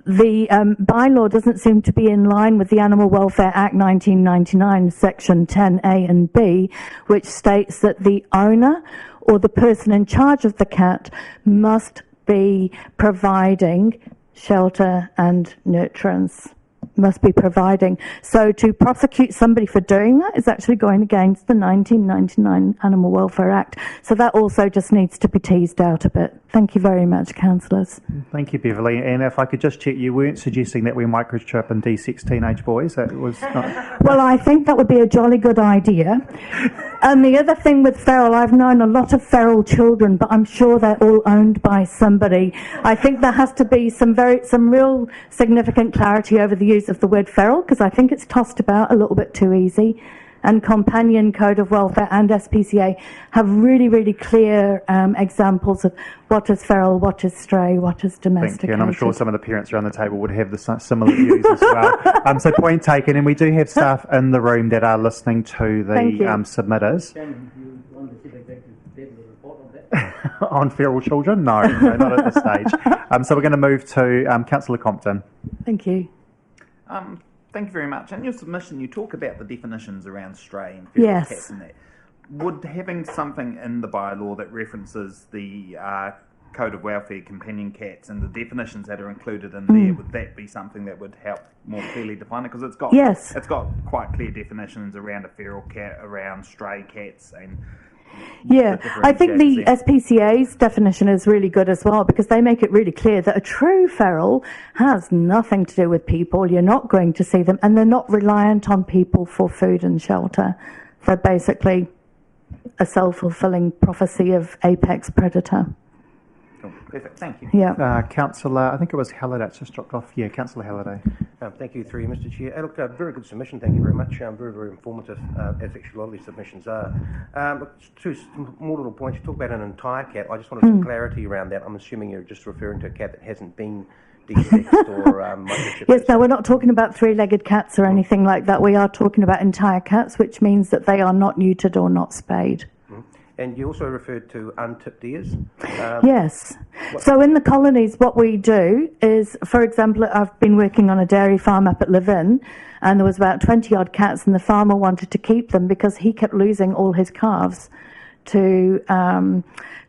S9: the bylaw doesn't seem to be in line with the Animal Welfare Act 1999, Section 10A and B, which states that the owner or the person in charge of the cat must be providing shelter and nurturance. Must be providing. So to prosecute somebody for doing that is actually going against the 1999 Animal Welfare Act. So that also just needs to be teased out a bit. Thank you very much, councillors.
S1: Thank you, Beverly. And if I could just check, you weren't suggesting that we microchip and de-sex teenage boys? That was not...
S9: Well, I think that would be a jolly good idea. And the other thing with feral, I've known a lot of feral children, but I'm sure they're all owned by somebody. I think there has to be some real significant clarity over the use of the word feral, because I think it's tossed about a little bit too easy. And Companion Code of Welfare and SPCA have really, really clear examples of what is feral, what is stray, what is domesticated.
S1: Thank you, and I'm sure some of the parents around the table would have the similar views as well. So point taken, and we do have staff in the room that are listening to the submitters. On feral children? No, not at this stage. So we're going to move to Councillor Compton.
S9: Thank you.
S7: Thank you very much. In your submission, you talk about the definitions around stray and feral cats and that. Would having something in the bylaw that references the Code of Welfare companion cats and the definitions that are included in there, would that be something that would help more clearly define it? Because it's got quite clear definitions around a feral cat, around stray cats, and
S9: I think the SPCA's definition is really good as well, because they make it really clear that a true feral has nothing to do with people. You're not going to see them, and they're not reliant on people for food and shelter. They're basically a self-fulfilling prophecy of apex predator.
S7: Oh, perfect, thank you.
S9: Yeah.
S1: Councillor, I think it was Halliday, it's just dropped off. Yeah, Councillor Halliday.
S6: Thank you, through you, Mr. Chair. Look, very good submission, thank you very much. Very, very informative, as actually a lot of these submissions are. Two more little points. You talk about an entire cat. I just wanted some clarity around that. I'm assuming you're just referring to a cat that hasn't been de-sexed or microchipped.
S9: Yes, no, we're not talking about three-legged cats or anything like that. We are talking about entire cats, which means that they are not neutered or not spayed.
S6: And you also referred to untipped ears.
S9: Yes. So in the colonies, what we do is, for example, I've been working on a dairy farm up at Levin, and there was about 20-odd cats, and the farmer wanted to keep them because he kept losing all his calves to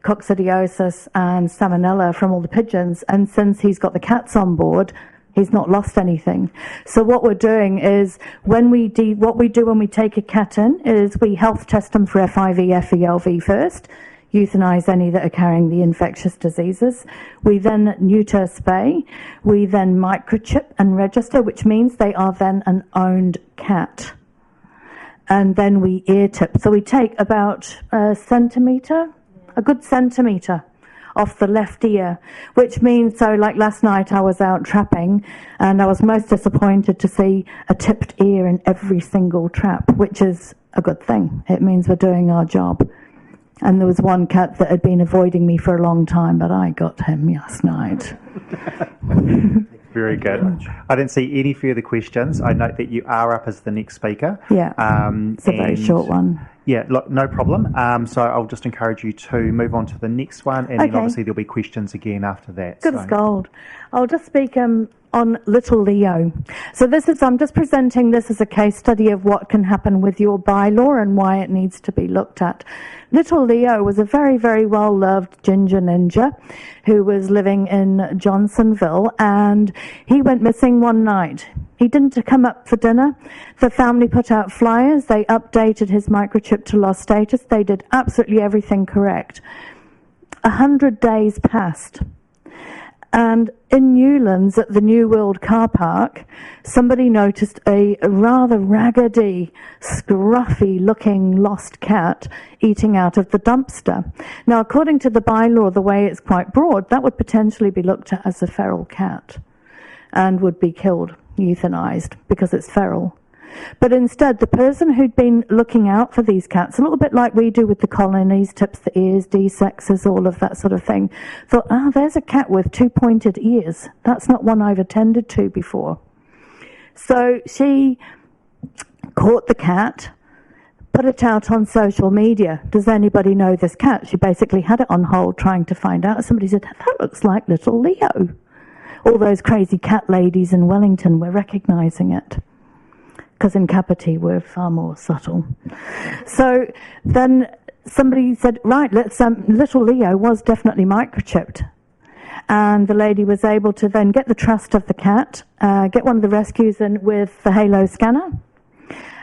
S9: coccidiosis and salmonella from all the pigeons. And since he's got the cats on board, he's not lost anything. So what we're doing is, when we take a cat in, is we health test them for FIV, FELV first, euthanize any that are carrying the infectious diseases. We then neuter, spay. We then microchip and register, which means they are then an owned cat. And then we ear tip. So we take about a good centimetre off the left ear, which means, so like last night I was out trapping and I was most disappointed to see a tipped ear in every single trap, which is a good thing. It means we're doing our job. And there was one cat that had been avoiding me for a long time, but I got him last night.
S1: Very good. I don't see any further questions. I note that you are up as the next speaker.
S9: Yeah, it's a very short one.
S1: Yeah, look, no problem. So I'll just encourage you to move on to the next one, and then
S9: Okay.
S1: obviously there'll be questions again after that.
S9: Good as gold. I'll just speak on little Leo. So I'm just presenting this as a case study of what can happen with your bylaw and why it needs to be looked at. Little Leo was a very, very well-loved ginger ninja who was living in Johnsonville, and he went missing one night. He didn't come up for dinner. The family put out flyers. They updated his microchip to lost status. They did absolutely everything correct. 100 days passed. And in Newlands at the New World car park, somebody noticed a rather raggedy, scruffy-looking lost cat eating out of the dumpster. Now, according to the bylaw, the way it's quite broad, that would potentially be looked at as a feral cat and would be killed, euthanized, because it's feral. But instead, the person who'd been looking out for these cats, a little bit like we do with the colonies, tips the ears, desexes, all of that sort of thing, thought, there's a cat with 2 pointed ears. That's not one I've attended to before. So she caught the cat, put it out on social media. Does anybody know this cat? She basically had it on hold trying to find out. Somebody said, that looks like little Leo. All those crazy cat ladies in Wellington were recognising it, because in Kapiti we're far more subtle. So then somebody said, right, little Leo was definitely microchipped. And the lady was able to then get the trust of the cat, get one of the rescues in with the Halo scanner.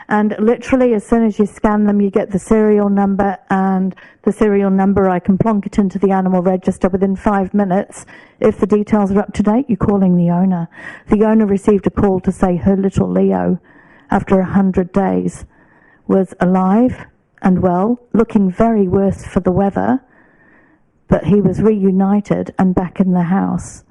S9: And literally, as soon as you scan them, you get the serial number, and the serial number, I can plonk it into the animal register within 5 minutes. If the details are up to date, you're calling the owner. The owner received a call to say her little Leo, after 100 days, was alive and well, looking very worse for the weather, but he was reunited and back in the house.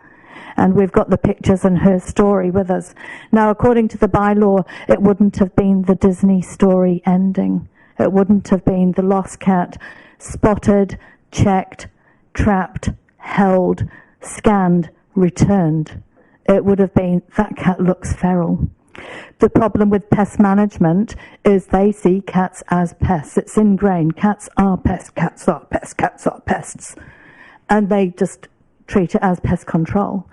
S9: And we've got the pictures and her story with us. Now, according to the bylaw, it wouldn't have been the Disney story ending. It wouldn't have been the lost cat spotted, checked, trapped, held, scanned, returned. It would have been, that cat looks feral. The problem with pest management is they see cats as pests. It's ingrained. Cats are pests. Cats are pests. Cats are pests. And they just treat it as pest control.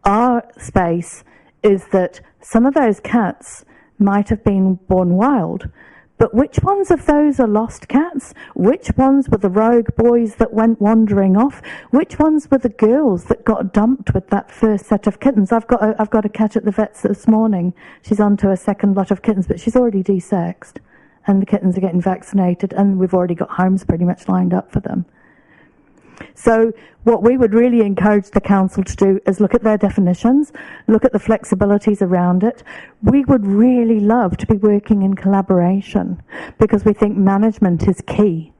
S9: Our space is that some of those cats might have been born wild, but which ones of those are lost cats? Which ones were the rogue boys that went wandering off? Which ones were the girls that got dumped with that first set of kittens? I've got a cat at the vet's this morning. She's on to a second lot of kittens, but she's already desexed, and the kittens are getting vaccinated, and we've already got homes pretty much lined up for them. So what we would really encourage the council to do is look at their definitions, look at the flexibilities around it. We would really love to be working in collaboration, because we think management is key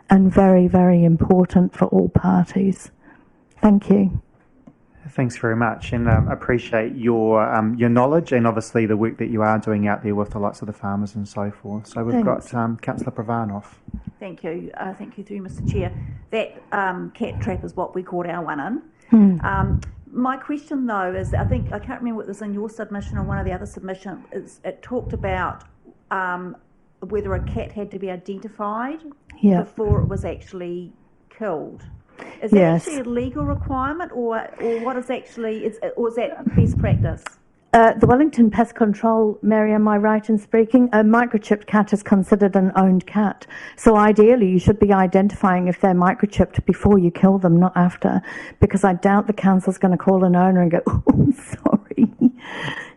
S9: and very, very important for all parties. Thank you.
S1: Thanks very much, and appreciate your knowledge and obviously the work that you are doing out there with the likes of the farmers and so forth. So we've got Councillor Pravanov.
S2: Thank you. Thank you through, Mr. Chair. That cat trap is what we caught our one in. My question, though, is I can't remember what was in your submission or one of the other submissions. It talked about whether a cat had to be identified before it was actually killed. Is that actually a legal requirement, or what is actually, or is that best practice?
S9: The Wellington Pest Control, Mary, am I right in speaking? A microchipped cat is considered an owned cat. So ideally, you should be identifying if they're microchipped before you kill them, not after, because I doubt the council's going to call an owner and go, oh, sorry.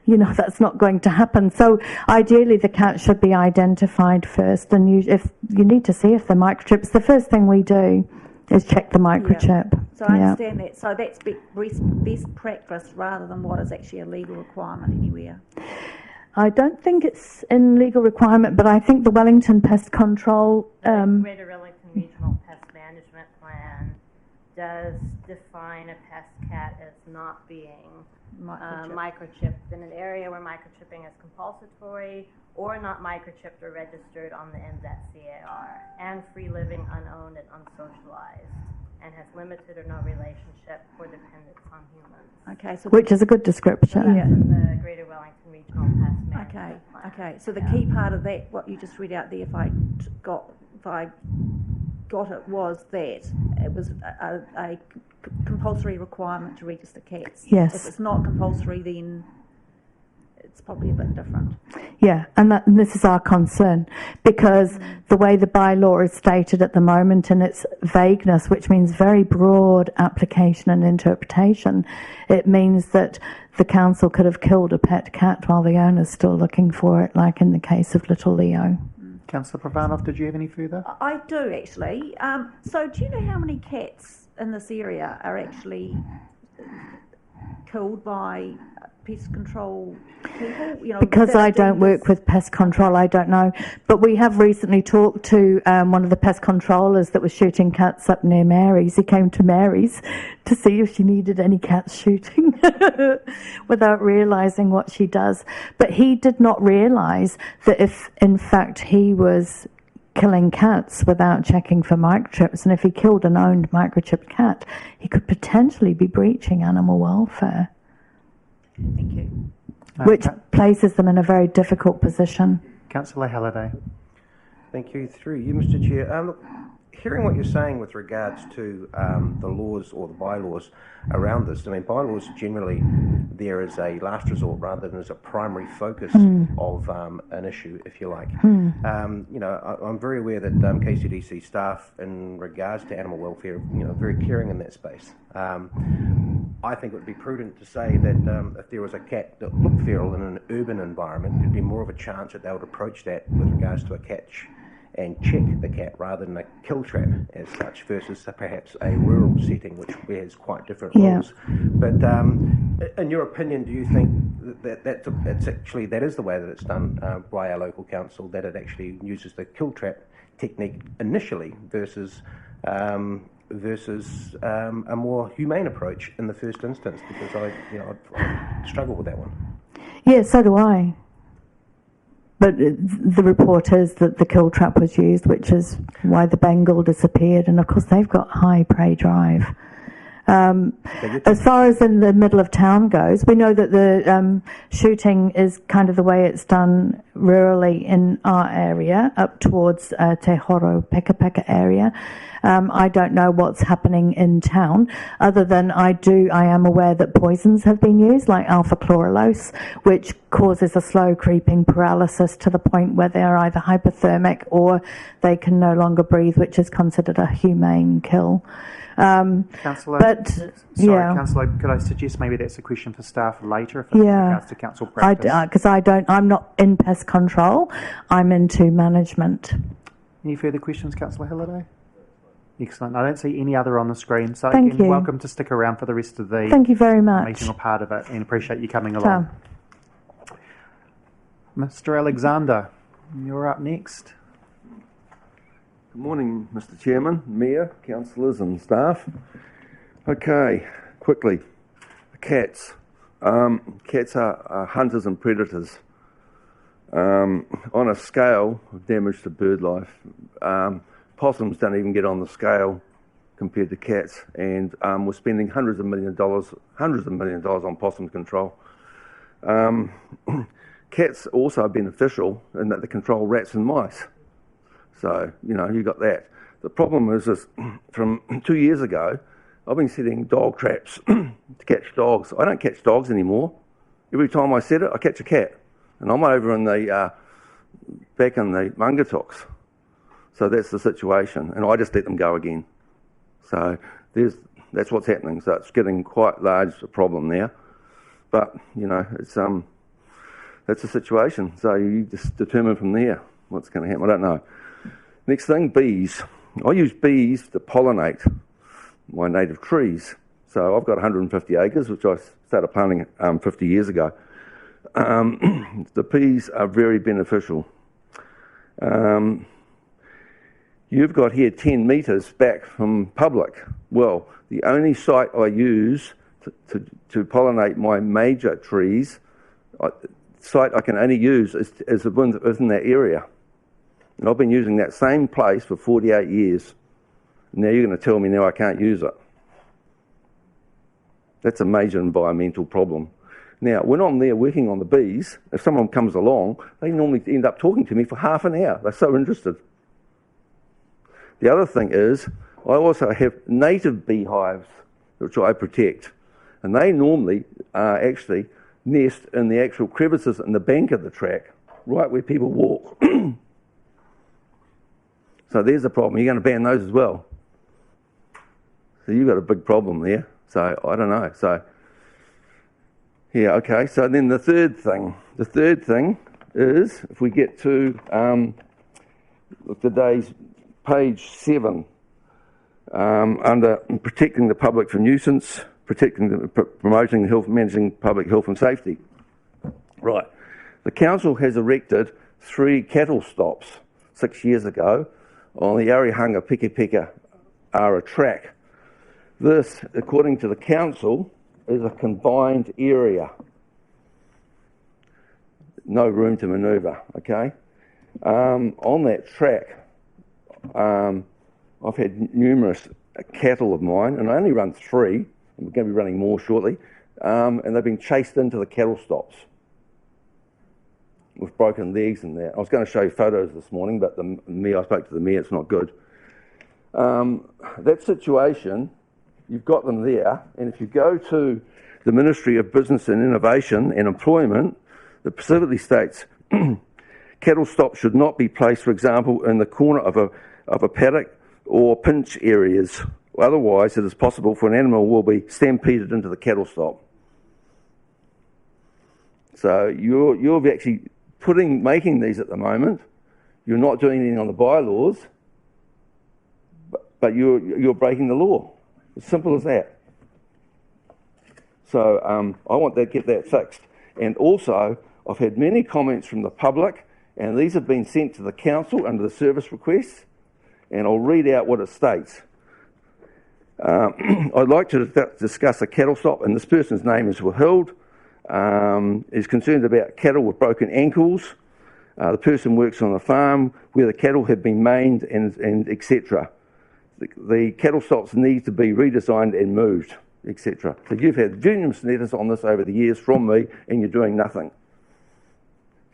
S9: That's not going to happen. So ideally, the cat should be identified first. And if you need to see if they're microchipped, the first thing we do is check the microchip.
S2: Yeah. So I understand that. So that's best practice rather than what is actually a legal requirement anywhere.
S9: I don't think it's in legal requirement, but I think the Wellington Pest Control...
S10: Greater Wellington Regional Pest Management Plan does define a pest cat as not being microchipped in an area where microchipping is compulsory, or not microchipped or registered on the NZCAR, and free living, unowned, and unsocialized. and has limited or no relationship or dependence on humans.
S2: Okay, so
S9: Which is a good description.
S10: That's
S9: Yeah.
S10: in the Greater Wellington Regional Pest Management Plan.
S2: Okay. So the key part of that, what you just read out there, if I got it, was that it was a compulsory requirement to register cats.
S9: Yes.
S2: If it's not compulsory, then it's probably a bit different.
S9: Yeah, and this is our concern, because the way the bylaw is stated at the moment in its vagueness, which means very broad application and interpretation, it means that the council could have killed a pet cat while the owner's still looking for it, like in the case of little Leo.
S1: Councillor Pravanov, did you have any further?
S2: I do actually. So do you know how many cats in this area are actually killed by pest control people?
S9: Because I don't work with pest control, I don't know. But we have recently talked to one of the pest controllers that was shooting cats up near Mary's. He came to Mary's to see if she needed any cats shooting without realising what she does. But he did not realise that if, in fact, he was killing cats without checking for microchips, and if he killed an owned microchipped cat, he could potentially be breaching animal welfare.
S2: Thank you.
S9: Which places them in a very difficult position.
S1: Councillor Halliday.
S6: Thank you. Through you, Mr. Chair. Look, hearing what you're saying with regards to the laws or the bylaws around this, I mean, bylaws generally there is a last resort rather than as a primary focus of an issue, if you like. I'm very aware that KCDC staff, in regards to animal welfare, are very caring in that space. I think it would be prudent to say that if there was a cat that looked feral in an urban environment, there'd be more of a chance that they would approach that with regards to a catch and check the cat rather than a kill trap as such, versus perhaps a rural setting which has quite different rules. But in your opinion, do you think that is the way that it's done by our local council, that it actually uses the kill trap technique initially versus a more humane approach in the first instance? Because I struggle with that one.
S9: Yeah, so do I. But the report is that the kill trap was used, which is why the Bengal disappeared. And of course, they've got high prey drive. As far as in the middle of town goes, we know that the shooting is kind of the way it's done rurally in our area, up towards Te Horo, Peka Peka area. I don't know what's happening in town, other than I am aware that poisons have been used, like alpha chlorelose, which causes a slow creeping paralysis to the point where they are either hypothermic or they can no longer breathe, which is considered a humane kill.
S1: Councillor, Councillor, could I suggest maybe that's a question for staff later, if it's in regards to council practice?
S9: Because I'm not in pest control, I'm into management.
S1: Any further questions, Councillor Halliday? Excellent. I don't see any other on the screen, so
S9: Thank
S1: again,
S9: you.
S1: welcome to stick around for the rest of the
S9: Thank you very much.
S1: meeting or part of it, and appreciate you coming along. Mr. Alexander, you're up next.
S11: Good morning, Mr. Chairman, Mayor, councillors and staff. Okay, quickly. Cats. Cats are hunters and predators. On a scale of damage to bird life, possums don't even get on the scale compared to cats, and we're spending hundreds of millions of dollars on possum control. Cats also are beneficial in that they control rats and mice. So, you got that. The problem is from 2 years ago, I've been setting dog traps to catch dogs. I don't catch dogs anymore. Every time I set it, I catch a cat. And I'm over in back in the Mangatoks. So that's the situation. And I just let them go again. So that's what's happening. So it's getting quite large a problem now. But, it's that's the situation. So you just determine from there what's going to happen. I don't know. Next thing, bees. I use bees to pollinate my native trees. So I've got 150 acres, which I started planting 50 years ago. The bees are very beneficial. You've got here 10 metres back from public. Well, the only site I use to pollinate my major trees, site I can only use is within that area. And I've been using that same place for 48 years. Now you're going to tell me now I can't use it. That's a major environmental problem. Now, when I'm there working on the bees, if someone comes along, they normally end up talking to me for half an hour. They're so interested. The other thing is, I also have native beehives, which I protect. And they normally actually nest in the actual crevices in the bank of the track, right where people walk. So there's a problem. You're going to ban those as well. So you've got a big problem there. So I don't know. So yeah, okay. So then the third thing is, if we get to today's page 7, under protecting the public from nuisance, promoting the health, managing public health and safety. Right. The council has erected 3 cattle stops 6 years ago on the Arihanga Peka Ara track. This, according to the council, is a combined area. No room to manoeuvre, okay? On that track, I've had numerous cattle of mine, and I only run 3, and we're going to be running more shortly, and they've been chased into the cattle stops with broken legs and that. I was going to show you photos this morning, but I spoke to the mayor, it's not good. That situation, you've got them there, and if you go to the Ministry of Business and Innovation and Employment, it specifically states cattle stops should not be placed, for example, in the corner of a paddock or pinch areas. Otherwise, it is possible for an animal will be stampeded into the cattle stop. So you're actually making these at the moment. You're not doing anything on the bylaws, but you're breaking the law. As simple as that. So I want to get that fixed. And also, I've had many comments from the public, and these have been sent to the council under the service requests, and I'll read out what it states. I'd like to discuss a cattle stop, and this person's name is withheld. Is concerned about cattle with broken ankles. The person works on a farm where the cattle have been mained and etc. The cattle stops need to be redesigned and moved, etc. So you've had numerous letters on this over the years from me, and you're doing nothing.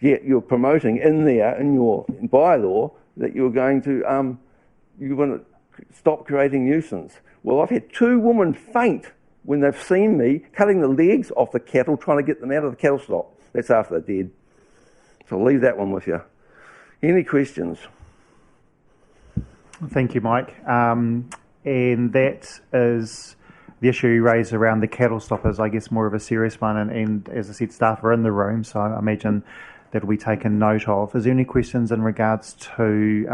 S11: Yet you're promoting in there, in your bylaw, that you're going to stop creating nuisance. Well, I've had 2 women faint when they've seen me cutting the legs off the cattle, trying to get them out of the cattle stop. That's after they're dead. So I'll leave that one with you. Any questions?
S1: Thank you, Mike. And that is the issue you raised around the cattle stoppers, I guess more of a serious one. And as I said, staff are in the room, so I imagine that will be taken note of. Is there any questions in regards to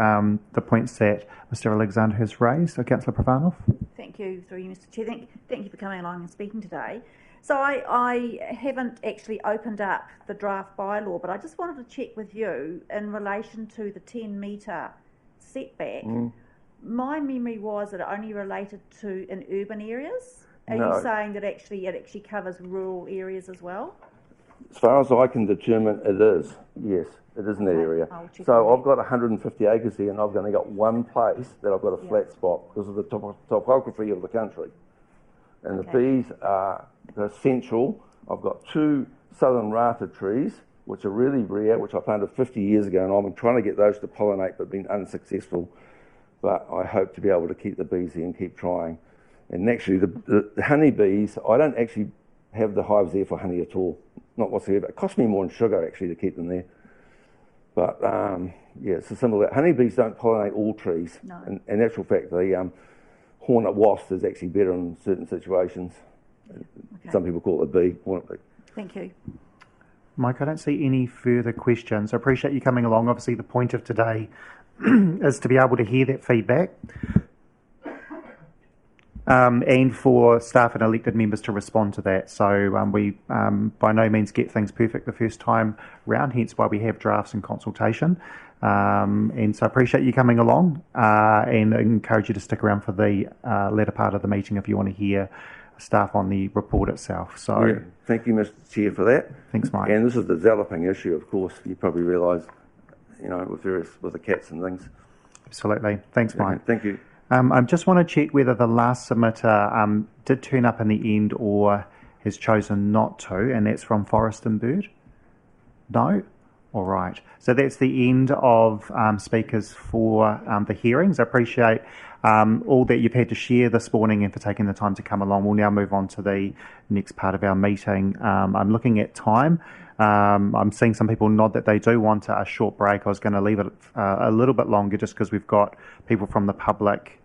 S1: the points that Mr. Alexander has raised? Councillor Pravanov?
S2: Thank you, through you, Mr. Chair. Thank you for coming along and speaking today. So I haven't actually opened up the draft bylaw, but I just wanted to check with you in relation to the 10-metre setback. My memory was that it only related to in urban areas. Are you saying that it actually covers rural areas as well?
S11: As far as I can determine, it is. Yes, it is in that area. So I've got 150 acres here, and I've only got one place that I've got a flat spot because of the topography of the country. And the bees are central. I've got 2 southern rata trees, which are really rare, which I planted 50 years ago, and I've been trying to get those to pollinate, but been unsuccessful. But I hope to be able to keep the bees here and keep trying. And actually, the honeybees, I don't actually have the hives there for honey at all, not whatsoever. It costs me more than sugar, actually, to keep them there. But, yeah, it's a simple that. Honeybees don't pollinate all trees. No. In actual fact, the hornet wasp is actually better in certain situations. Okay. Some people call it a bee, hornet bee.
S2: Thank you.
S1: Mike, I don't see any further questions. I appreciate you coming along. Obviously, the point of today is to be able to hear that feedback and for staff and elected members to respond to that. So we by no means get things perfect the first time round, hence why we have drafts and consultation. And so I appreciate you coming along and encourage you to stick around for the latter part of the meeting if you want to hear staff on the report itself. So
S11: yeah, thank you, Mr. Chair, for that.
S1: Thanks, Mike.
S11: And this is a developing issue, of course. You probably realise, with the cats and things.
S1: Absolutely. Thanks, Mike.
S11: Thank you.
S1: I just want to check whether the last submitter did turn up in the end or has chosen not to, and that's from Forest and Bird. No? All right. So that's the end of speakers for the hearings. I appreciate all that you've had to share this morning and for taking the time to come along. We'll now move on to the next part of our meeting. I'm looking at time. I'm seeing some people nod that they do want a short break. I was going to leave it a little bit longer just because we've got people from the public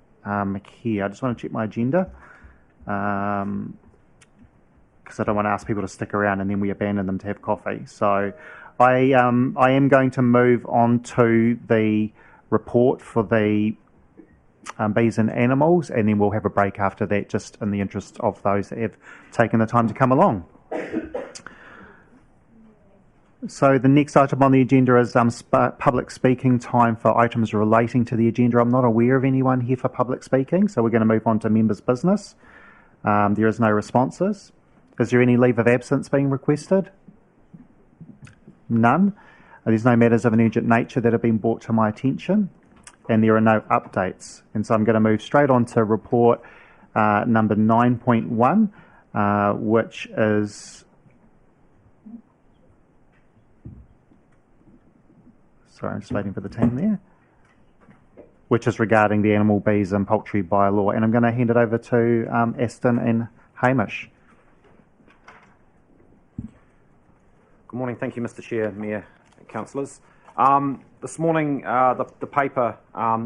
S1: here. I just want to check my agenda because I don't want to ask people to stick around and then we abandon them to have coffee. So I am going to move on to the report for the bees and animals, and then we'll have a break after that, just in the interest of those that have taken the time to come along. So the next item on the agenda is public speaking time for items relating to the agenda. I'm not aware of anyone here for public speaking, so we're going to move on to members' business. There is no responses. Is there any leave of absence being requested? None. There's no matters of an urgent nature that have been brought to my attention, and there are no updates. And so I'm going to move straight on to report number 9.1, which is... Sorry, I'm just waiting for the team there. Which is regarding the animal, bees and poultry bylaw. And I'm going to hand it over to Aston and Hamish.
S12: Good morning. Thank you, Mr Chair, Mayor and Councillors. This morning, the paper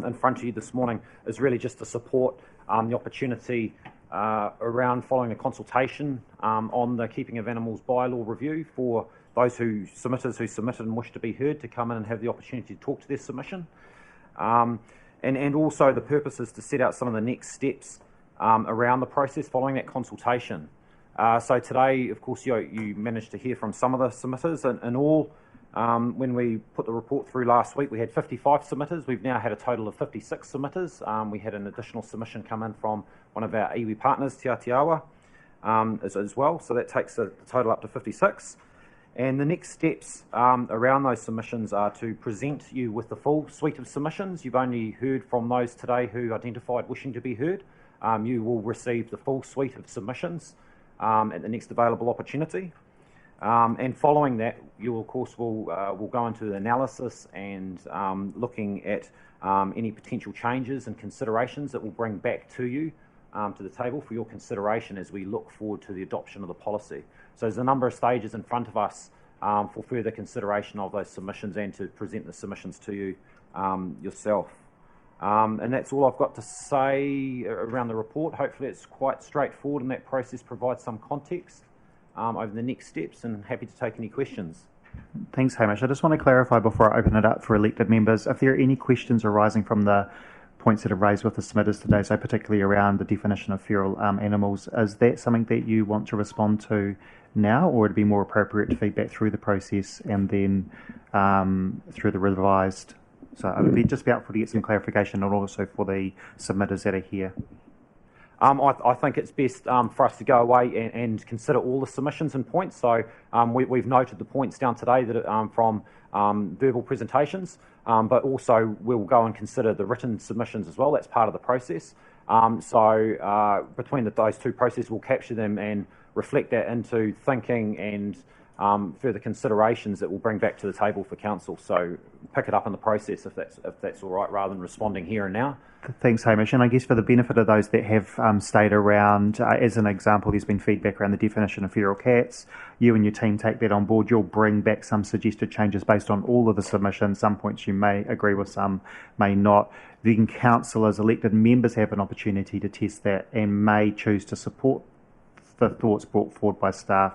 S12: in front of you this morning is really just to support the opportunity around following a consultation on the Keeping of Animals bylaw review for those submitters who submitted and wish to be heard to come in and have the opportunity to talk to their submission. And also the purpose is to set out some of the next steps around the process following that consultation. So today, of course, you managed to hear from some of the submitters. In all, when we put the report through last week, we had 55 submitters. We've now had a total of 56 submitters. We had an additional submission come in from one of our iwi partners, Te Atiawa, as well. So that takes the total up to 56. And the next steps around those submissions are to present you with the full suite of submissions. You've only heard from those today who identified wishing to be heard. You will receive the full suite of submissions at the next available opportunity. And following that, you of course will go into the analysis and looking at any potential changes and considerations that we'll bring back to you to the table for your consideration as we look forward to the adoption of the policy. So there's a number of stages in front of us for further consideration of those submissions and to present the submissions to you yourself. And that's all I've got to say around the report. Hopefully it's quite straightforward and that process provides some context over the next steps, and happy to take any questions.
S1: Thanks, Hamish. I just want to clarify before I open it up for elected members, if there are any questions arising from the points that are raised with the submitters today, so particularly around the definition of feral animals, is that something that you want to respond to now, or would it be more appropriate to feedback through the process and then through the revised? So it would be just be helpful to get some clarification, and also for the submitters that are here.
S12: I think it's best for us to go away and consider all the submissions and points. So we've noted the points down today that from verbal presentations, but also we'll go and consider the written submissions as well. That's part of the process. So between those two processes, we'll capture them and reflect that into thinking and further considerations that we'll bring back to the table for council. So pick it up in the process if that's all right, rather than responding here and now.
S1: Thanks, Hamish. And I guess for the benefit of those that have stayed around, as an example, there's been feedback around the definition of feral cats. You and your team take that on board. You'll bring back some suggested changes based on all of the submissions. Some points you may agree with, some may not. Then councillors, elected members, have an opportunity to test that and may choose to support the thoughts brought forward by staff.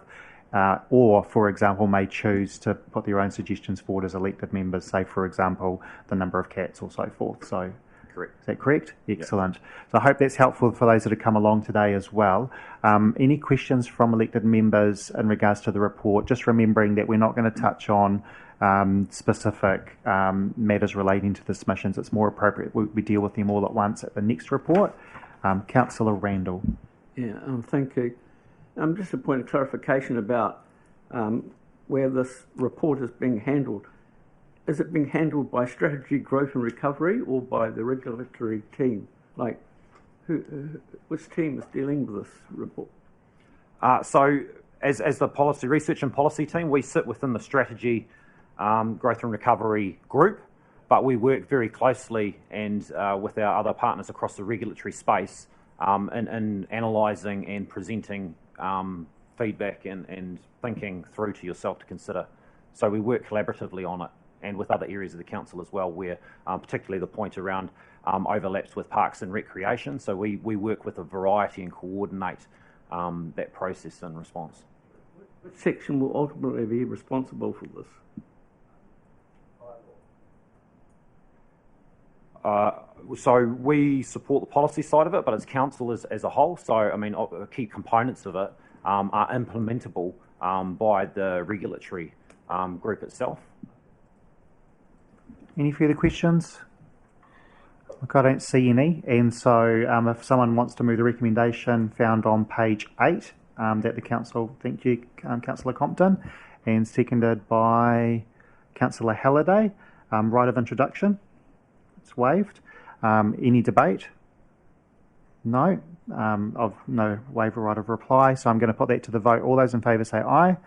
S1: Or, for example, may choose to put their own suggestions forward as elected members, say, for example, the number of cats or so forth. So,
S12: correct.
S1: Is that correct? Excellent. Yep. So I hope that's helpful for those that have come along today as well. Any questions from elected members in regards to the report? Just remembering that we're not going to touch on specific matters relating to the submissions. It's more appropriate we deal with them all at once at the next report. Councillor Randall.
S5: Yeah, thank you. Just a point of clarification about where this report is being handled. Is it being handled by Strategy, Growth and Recovery or by the regulatory team Like, which team is dealing with this report?
S12: So, as the policy research and policy team, we sit within the strategy, growth and recovery group, but we work very closely and with our other partners across the regulatory space in analysing and presenting feedback and thinking through to yourself to consider. So we work collaboratively on it and with other areas of the council as well, where particularly the point around overlaps with parks and recreation. So we work with a variety and coordinate that process and response.
S5: Which section will ultimately be responsible for this?
S12: So we support the policy side of it, but as council as a whole, so I mean, key components of it are implementable by the regulatory group itself.
S1: Any further questions? Look, I don't see any, and so if someone wants to move the recommendation found on page 8, that the council, thank you, Councillor Compton, and seconded by Councillor Halliday, right of introduction. It's waived. Any debate? No. Of no waiver right of reply. So I'm going to put that to the vote. All those in favour say aye.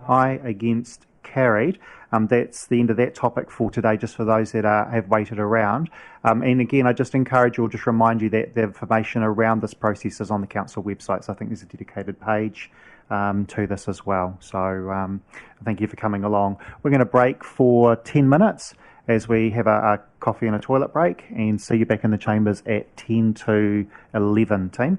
S1: Aye. Against. Carried. That's the end of that topic for today, just for those that have waited around. And again, I just encourage you, or just remind you that the information around this process is on the council website. So I think there's a dedicated page to this as well. So thank you for coming along. We're going to break for 10 minutes as we have a coffee and a toilet break, and see you back in the chambers at 10 to 11, team.